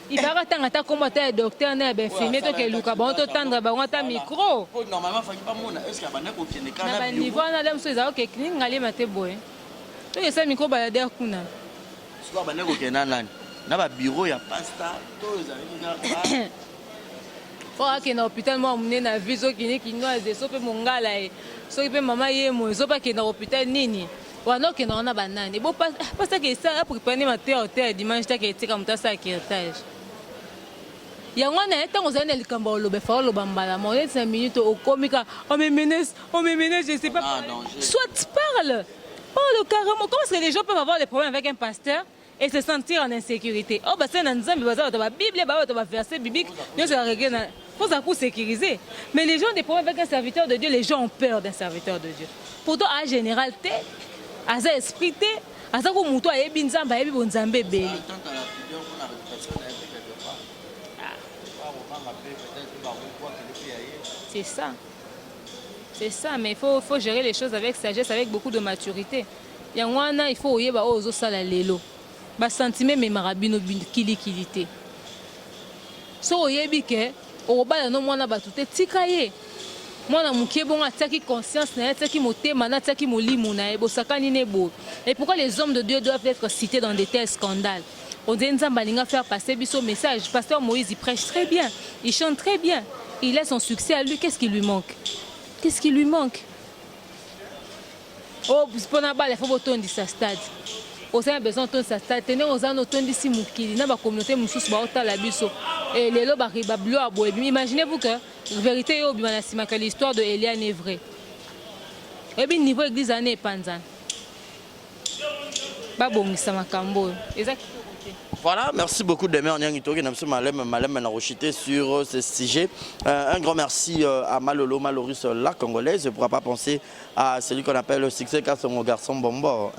il va attendre ta comme ta docteur na ben infirmier to ke luka bon to tendre ba ngata micro normalement fa pas mona est-ce que bana ko kene kana na niveau na dem so za ok clinique ngali mate boy to esa micro ba der kuna soit bana ko kena nani na ba bureau ya pasta to za faut que na hôpital moi mné na viso clinique inoise so pe mongala e so pe mama ye mo so pa ke na hôpital nini wana ke na banane bo pas que ça pour prendre matin hôtel dimanche ta ke tika muta sa kirtage ya ngwana etango za na likamba lo be fa lo bambala mo 5 minutes au komika on me menace je sais pas soit parle carrément comment est-ce que les gens peuvent avoir des problèmes avec un pasteur et se sentir en insécurité. Oh, bah c'est un ensemble, bah la Bible, bah la verset biblique, nous c'est régler, faut ça pour sécuriser. Mais les gens ont des problèmes avec un serviteur de Dieu, les gens ont peur d'un serviteur de Dieu. Pourtant, à général, à ça esprit, à ça comme mouton, à binzamba, à binzambe belé. C'est ça. C'est ça, mais il faut gérer les choses avec sagesse, avec beaucoup de maturité. Il y a un il faut y avoir aux sala lelo. Ba sentiment mais marabino kilikilité. So oyebi ke o bala no mwana batute tikaye. Mwana mukie bon ataki conscience na ataki motema na ataki molimo na ebo sakani nebo. Et pourquoi les hommes de Dieu doivent être cités dans des tels scandales? On dit nzamba linga faire passer biso message. Pasteur Moïse il prêche très bien, il chante très bien. Il a son succès à lui, qu'est-ce qui lui manque? Qu'est-ce qui lui manque? Oh, pour na bala faut botondi sa stade. Au sein besoin de sa stade. Tenez aux ans autondi si mukili na ba communauté mususu ba ota la biso. Et les loba ribablo a boebi. Imaginez-vous que la vérité yo bima na sima que l'histoire de Eliane est vraie. Et bien niveau église ané panzan. Ba bongisa makambo. Exact. Voilà, merci beaucoup de sur ce sujet. Un grand merci à Malolo, Malorus, la Congolaise. Je ne pourrais pas penser à celui qu'on appelle le Succès Kassongo, garçon bonbon.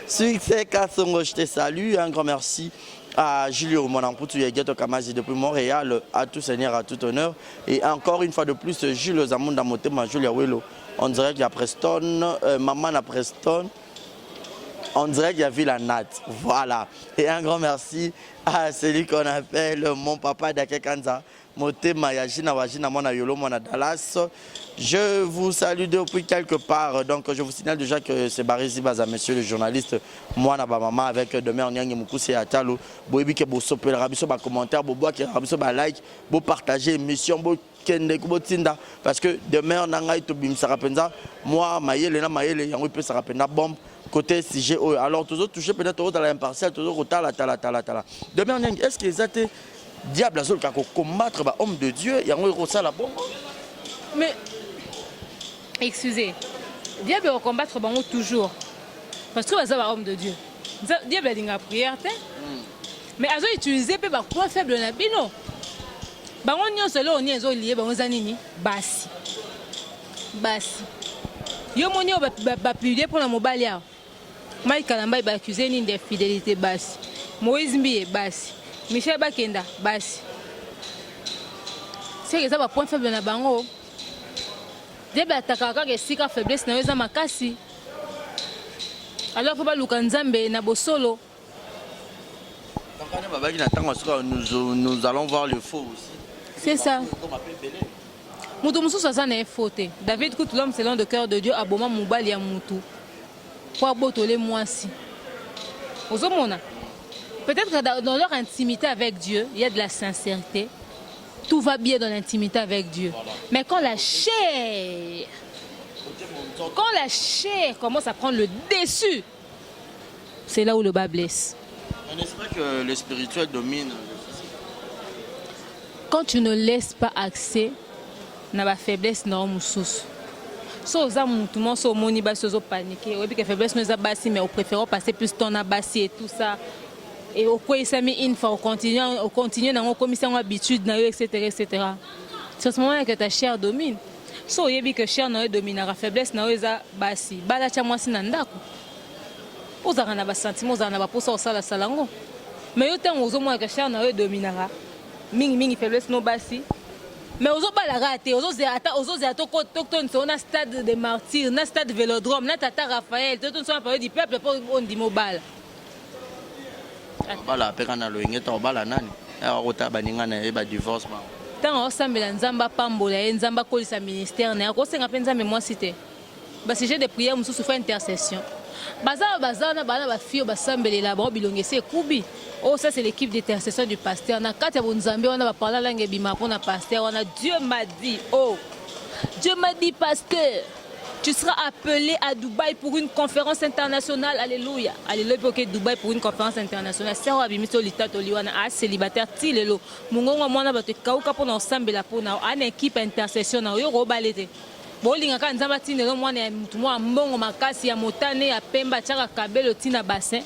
Succès Kassongo, je te salue. Un grand merci à Julio Monamputu et Geto Kamazi depuis Montréal. À tout seigneur, à tout honneur. Et encore une fois de plus, Jules Zamunda Motema, Julia Welo. On dirait qu'il y a Preston, maman à Preston. On dirait qu'il y a vu la natte. Voilà. Et un grand merci à celui qu'on appelle mon papa Dakekanza. Motema Yajina Wajina Mona Yolo Mona Dallas. Je vous salue depuis quelque part. Donc je vous signale déjà que c'est Barizi Baza, monsieur le journaliste. Moi, ma maman avec demain Nyang Moukousi Atalo. Boibi ke bo sopel rabiso ba commentaire, bo bois ke rabiso ba like, bo partager émission, bo kende ko tinda parce que demain on a ngai to bim sarapenza. Moi mayele na mayele yango pe sarapenda bombe. Côté sujet, alors toujours touché peut-être dans l'impartial, toujours au tala. Demain, est-ce qu'ils étaient diable à combattre les hommes de Dieu? Il y a un ça la bombe. Mais, excusez, diable va combattre toujours. Parce que c'est un homme de Dieu. Diable a dit la prière, mais ils ont utilisé le point faible de Nabino. On a seulement lié Bassi. Yo moni va plier pour la mobile. Mike Kalamba va accuser d'infidélité basse. Moïse Mbié basse. Michel Bakenda basse. C'est que ça va point faible na bango. Debe atakaka ke sika faiblesse na yoza makasi. Alors faut pas lukanzambe na bosolo. Nous allons voir le faux aussi. C'est ça. Moutoumoussou ça n'est fauté. David coûte l'homme selon le cœur de Dieu à Boma Moubali à Moutou. Pour botoler moi si. Peut-être que dans leur intimité avec Dieu, il y a de la sincérité. Tout va bien dans l'intimité avec Dieu. Mais quand la chair commence à prendre le dessus, c'est là où le bas blesse. On espère que le spirituel domine. Quand tu ne laisses pas accès na ba faiblesse na mususu so za mutu mo so moni ba so paniquer oui que faiblesse nous a bassi mais on préfère passer plus temps na bassi et tout ça et au quoi ça mis une fois on continue dans commission habitude na etc. C'est ce moment que ta chair domine so yebi que chair na domine la faiblesse na za bassi bala cha mwasi na ndako ozaka na ba sentiment ozaka na ba posa osala salango mais yo tango ozo mo que chair na dominera mingi faiblesse no bassi Mais aux autres la raté, aux autres on a stade de martyrs, on a stade vélodrome, on a Tata Raphaël, tout on parle du peuple pour on dit mobile. Bala pekana lo ingeta bala nani? Ya kota baninga na eba divorce ba. Tant osambela nzamba pambola ye nzamba kolisa ministère na ko senga penza mais moi cité. Ba sujet de prière mususu fa intercession. Baza na bana ba fio basambelela ba bilongese kubi. Oh, ça c'est l'équipe d'intercession du pasteur. Na kati ya bonzambe on a parlé langue bima pour na pasteur. On a Dieu m'a dit, oh, Dieu m'a dit pasteur, tu seras appelé à Dubaï pour une conférence internationale. Alléluia. Alléluia pour que Dubaï pour une conférence internationale. C'est un abimiso litato liwana a célibataire tilelo. Mungonga mwana ba te kauka pour ensemble la pour na une équipe intercession na yo robalete. Bolinga ka nzamba tinelo mwana ya mutu mwa mbongo makasi ya motane ya pemba tchaka kabelo tina bassin.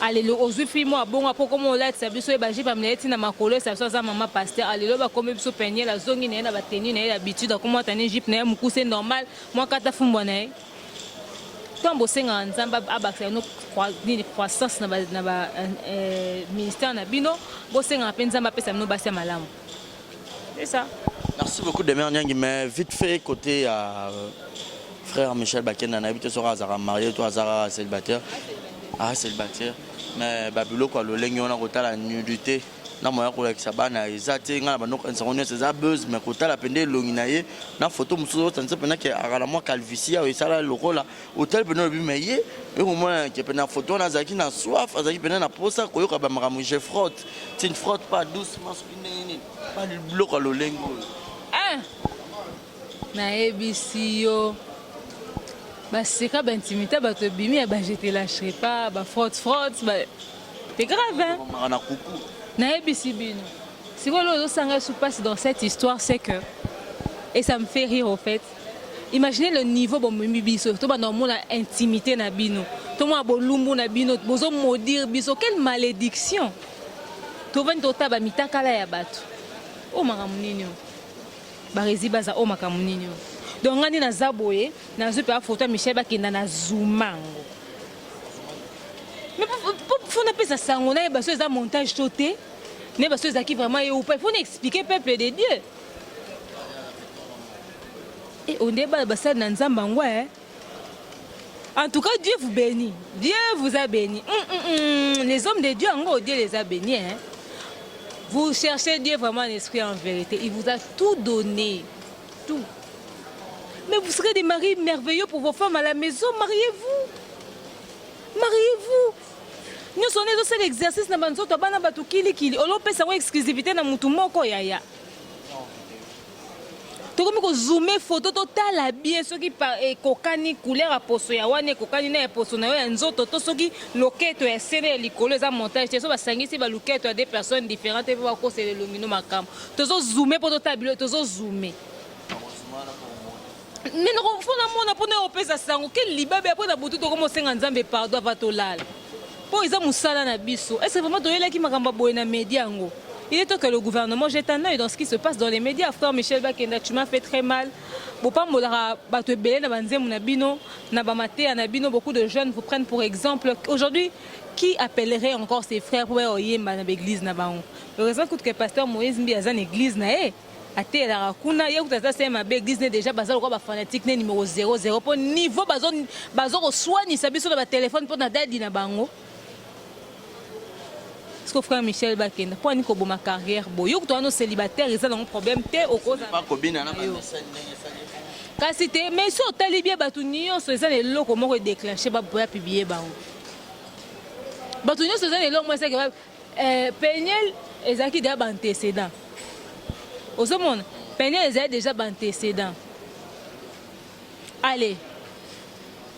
Alléluia. Aujourd'hui moi bon après comment on l'a ça biso e baji pa mneti na makolo ça ça maman pasteur. Alléluia ba comme biso peigner la zongi na ba tenue na l'habitude comment tane jeep na muku c'est normal. Moi kata fumbwa na tombo senga nzamba abaksa no croissance na ba ministère na bino bo senga penza ma pesa no basi malamu. C'est ça. Merci beaucoup de Nyangui, mais vite fait côté frère Michel Bakena na habite sur Azara marié toi Azara célibataire. Ah célibataire mais babulo quoi le lengi on a côté la nudité na moya ko like sabana ezate ngala bano ko nsonyo c'est buzz mais côté la pende longi na ye na photo musuzo tsanze pena ke akala moi calvitie o isala lokola hotel pena bi meye et au moins ke pena photo na zaki na soif azaki pena na posa ko yoka ba maramu je frotte tu ne frottes pas doucement pas le bloc le lengo hein na ebisio baseka intimité ba te bimi ba jeter lâcherai pas ba frotte ba c'est grave hein na coucou na ebisi bino si vous le sanga se passe dans cette histoire c'est que et ça me fait rire au fait imaginez le niveau bon biso to ba dans la intimité na bino to mo bolumbu na bino bozo maudire biso quelle malédiction to vent to taba mitakala ya bato o makamunini ba rezibaza o makamunini donc ngani na zaboye na zo pa photo Michel Bakenda na zumango mais pour ne pas ça on a besoin d'un montage sauté ne besoin ça qui vraiment il faut expliquer peuple de Dieu et on débat ça dans nzamba ngwa en tout cas Dieu vous bénit Dieu vous a béni les hommes de Dieu en Dieu les a bénis hein. Vous cherchez Dieu vraiment en esprit en vérité il vous a tout donné tout. Mais vous serez des maris merveilleux pour vos femmes à la maison. Mariez-vous. Nous sommes dans l'exercice na banzo to bana batu kili. On peut savoir exclusivité na mutu moko yaya. To comme ko zoomer photo total bien ce qui par kokani couleur à poso ya wane kokani na poso na yo nzoto to soki loketo ya sene likolo za montage te so ba sangisi ba loketo ya des personnes différentes et va ko c'est le lumino makam. To zo zoomer pour total to zo zoomer. Mais non, faut na mona pour ne opesa sango quel libabe après na butu to comme senga nzambe pardon va to lala. Pour ils a musala na biso. Est-ce vraiment to yela ki makamba boye na média ngo. Il est temps que le gouvernement jette un œil dans ce qui se passe dans les médias. Frère Michel Bakenda, tu m'as fait très mal. Bopa molara bato belé na banzemu na bino, na bamate na bino, beaucoup de jeunes vous prennent pour exemple. Aujourd'hui, qui appellerait encore ses frères pour oyemba na l'église na bango. Heureusement que pasteur Moïse Mbi azan église na ate la rakuna ya kutaza sema be église ne déjà bazalo ko ba fanatique ne numéro 00 pour niveau bazo ko soigner sa biso na ba téléphone pour na dadi na bango. Est-ce que frère Michel Bakenda pour ni ko boma carrière bo yo to no célibataire ils ont un problème te au cause pas kobina na ba kasi te mais so tali bien batu nyonso eza le loko moko déclencher ba boya publier bango batu nyonso eza le loko moi c'est que Peniel ezaki déjà ba antécédent. Au monde, Peniel les a déjà antécédents. Allez,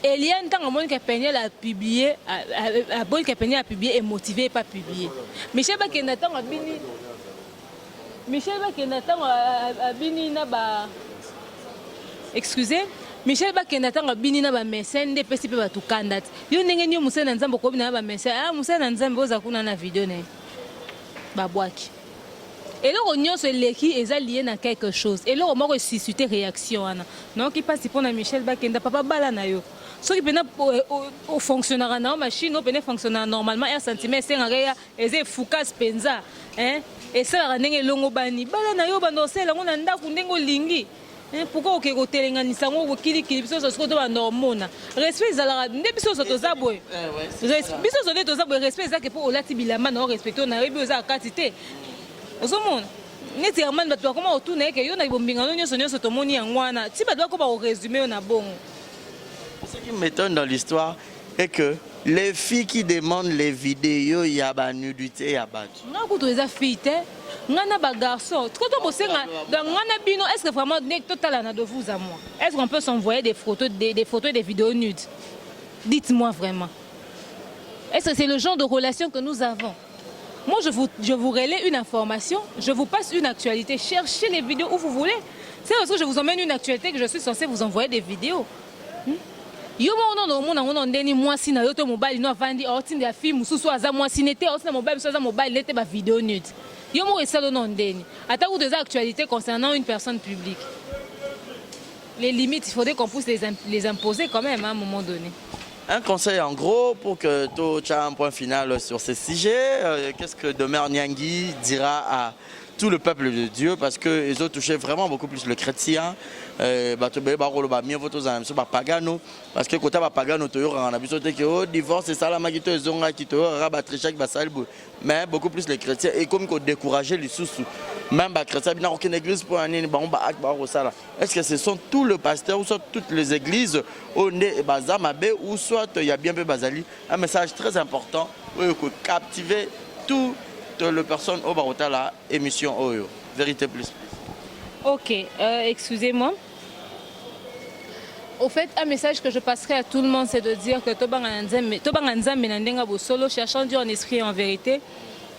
Eliane, tant que Peniel a publié, Peniel a publié et motivé et pas publié. Michel Bakenda a bini. Michel Bakenda a bini na ba. Excusez. Michel Bakenda a bini na ba mécène de pesi pe ba tout candidat. Yo ndenge nyo musena nzambo ko bina ba mécène. Ah musena nzambo oza kuna na vidéo ne. Ba bwaki. Et là, on a qui est lié à quelque chose. Et là, on a suscité réaction. Donc, il passe pour Michel Bakenda, papa Balanayo. soki pena fonctionnera na machine o pena fonctionnera normalement un centimètre sengaka eza efukasi mpenza esalaka ndenge elongo bani bala na yo bando osala yango na ndako ndenge olingi pourquoi oke kotelenganisa yango kokilikili biso nyonso sikoyo to bando omona respect ezalaka nde biso nyonso toza boye biso nyonso nde toza boye respect ezaka mpo olati bilamba na orespecte oyo nayebi oyo eza kati te ozomona neti ramani bato bakoma otuna eke yo na bombingano nyonso tomoni yango wana ti bato bakoba koresume yo na bongo. Ce qui m'étonne dans l'histoire est que les filles qui demandent les vidéos, il y a la nudité, il y a battu. Non, tu es fille, ngana ba garçon. Quand on bosse dans ngana bino, est-ce que vraiment total de vous à moi? Est-ce qu'on peut s'envoyer des photos, des photos et des vidéos nudes? Dites-moi vraiment. Est-ce que c'est le genre de relation que nous avons? Moi, je vous relaie une information, je vous passe une actualité. Cherchez les vidéos où vous voulez. C'est parce que je vous emmène une actualité que je suis censée vous envoyer des vidéos. Yo mo ndeni mwasi na yo to mobile no avandi otindi ya film susu aza mwasi nete otina mobile so aza mobile nete ba vidéo nude. Yo mo esalo no ndeni. Ata ou des actualités concernant une personne publique. Les limites, il faudrait qu'on puisse les imposer quand même à un moment donné. Un conseil en gros pour que tu aies un point final sur ce sujet. Qu'est-ce que Demer Nyangui dira à tout le peuple de Dieu, parce qu'ils ont touché vraiment beaucoup plus le chrétien. Parce que quand tu pagano, tu as divorce, c'est ça la magie, tu as mais beaucoup plus les chrétiens. Et comme ils décourager les sous, même les chrétiens, il n'y a aucune église pour aller. Est-ce que ce sont tous les pasteurs ou soit toutes les églises ou soit il y a bien un message très important pour captiver tout les personnes au Barota la émission Oyo. Vérité plus. Ok, excusez-moi. Au fait, un message que je passerai à tout le monde, c'est de dire que cherchant Dieu en esprit et en vérité,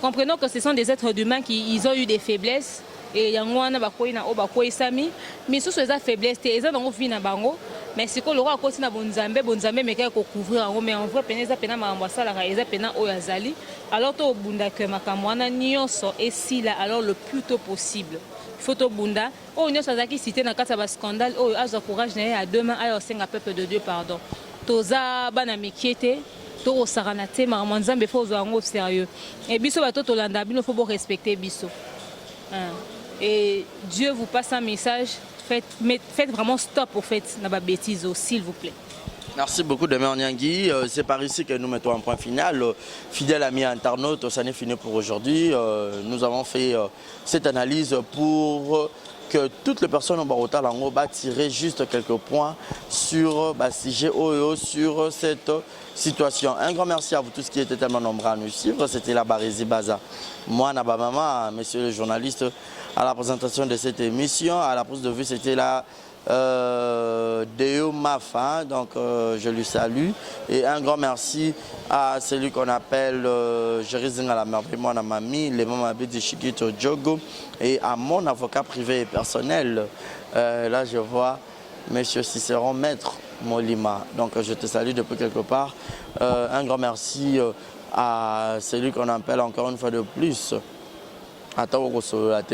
comprenons que ce sont des êtres humains qui ont eu des faiblesses. Et yangwana bakoyi na obako isami mais sous ces faiblesses eza bango fi na bango mais siko loko akoti na bonzambe meka ko couvrir yango mais en vrai peneza pena makambo sala ka eza pena oyo azali alors to bunda que makambo wana nyonso esila alors le plus tôt possible photo bunda oyo nyonso azaki cité na kata ba scandale oyo aza courage na à demain ayo senga peuple de Dieu pardon toza bana mikiete to osarana te makambo nzambe faut zo yango sérieux et biso bato to landa bino faut respecter biso. Et Dieu vous passe un message, faites vraiment stop au fait, n'a pas bêtise, s'il vous plaît. Merci beaucoup Demer Nyangui. C'est par ici que nous mettons un point final. Fidèles amis internautes, ça n'est fini pour aujourd'hui. Nous avons fait cette analyse pour que toutes les personnes au Barota Lango tirent juste quelques points sur sur cette situation. Un grand merci à vous tous qui étaient tellement nombreux à nous suivre. C'était la Barésie Baza. Moi, Naba Mama, monsieur le journaliste, à la présentation de cette émission. À la prise de vue, c'était la Deo Mafa, donc je lui salue. Et un grand merci à celui qu'on appelle Jérizing à la merveille, mon amami, les mamans de Chiquito Djogo, et à mon avocat privé et personnel. Là, je vois monsieur Cicéron, maître Molima. Donc je te salue depuis quelque part. Un grand merci à celui qu'on appelle encore une fois de plus. Attends,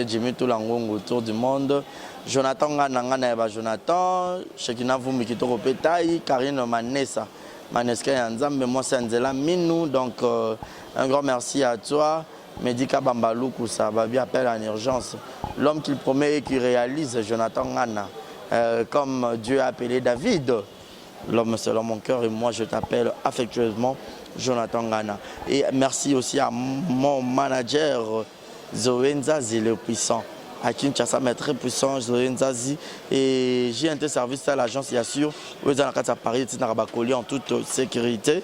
Jimmy Toulangung autour du monde. Jonathan Gananga, Jonathan, Shekina Vumi Kitoro Petaï, Karine Manessa, Maneska Yanzam, moi c'est Anzela Minou. Donc un grand merci à toi. Medika Bambalou Koussa, Babi appelle en urgence. L'homme qu'il promet et qui réalise, Jonathan Gana. Comme Dieu a appelé David. L'homme selon mon cœur et moi je t'appelle affectueusement Jonathan Gana. Et merci aussi à mon manager Zoé Nzazi le puissant. À Kinshasa, mais très puissant, Zoé Nzazi. Et j'ai un service à l'agence Yassur. Où ils ont à Paris, en toute sécurité.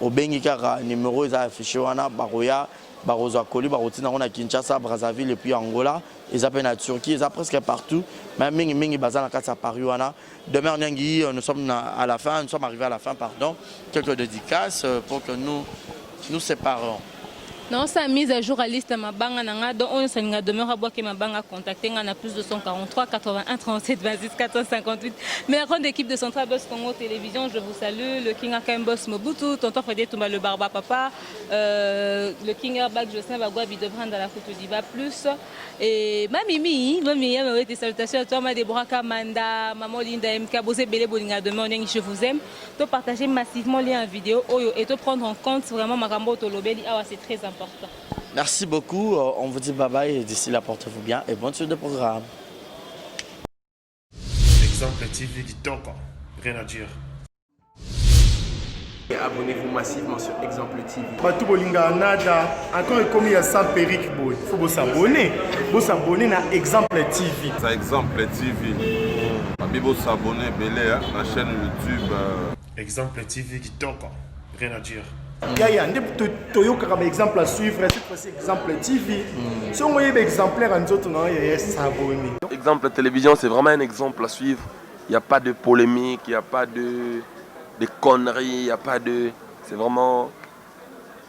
Au Bengikara, numéro ils ont affiché Baroya, Barozo Akoli, Barotina, on a Kinshasa, Brazzaville et puis Angola. Ils appellent la Turquie, ils ont presque partout. Même Mingi Bazan à Paris. Demain, nous sommes à la fin, nous sommes arrivés à la fin, pardon. Quelques dédicaces pour que nous séparons. Non, ça a mise à jour à liste ma banga nanga donc on s'en a demeuré à boire que ma banga contacté on a plus de 143 81 37 26 458. Mais grande équipe de Central Boss Congo Télévision, je vous salue. Le King Akam Boss Mobutu, tonton Frédéric Toumba le Barba Papa, le King Airbag Jocelyn Bagua Bidebran dans la photo d'Iva Plus et Mamimi, des salutations à toi, ma Déborah Kamanda, maman Linda MK, Bosé Bélé Bolinga demain je vous aime. De partager massivement les vidéos et de prendre en compte vraiment Marambo Tolobeli, c'est très important. Merci beaucoup, on vous dit bye bye et d'ici là portez-vous bien et bonne suite de programme. Exemple TV qui toque, rien à dire. Et abonnez-vous massivement sur Exemple TV. Batou Bolinga Nada, encore commis à sans périque, il faut vous s'abonner. Vous s'abonner à Exemple TV. C'est Exemple TV. Bibo s'abonner belé la chaîne YouTube. Exemple TV qui toque, rien à dire. Yaya, Toyoka comme exemple à suivre, cette fois-ci Exemple TV. Si on voit exemplaire en autres, non, il y a s'abonner. Exemple télévision, c'est vraiment un exemple à suivre. Il n'y a pas de polémique, il n'y a pas de conneries, il n'y a pas de... C'est vraiment...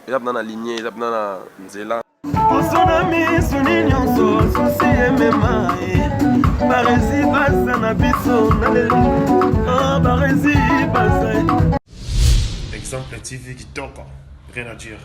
Il y a dans la lignée, il y a dans la nzela. Exemple TV qui toque, rien à dire.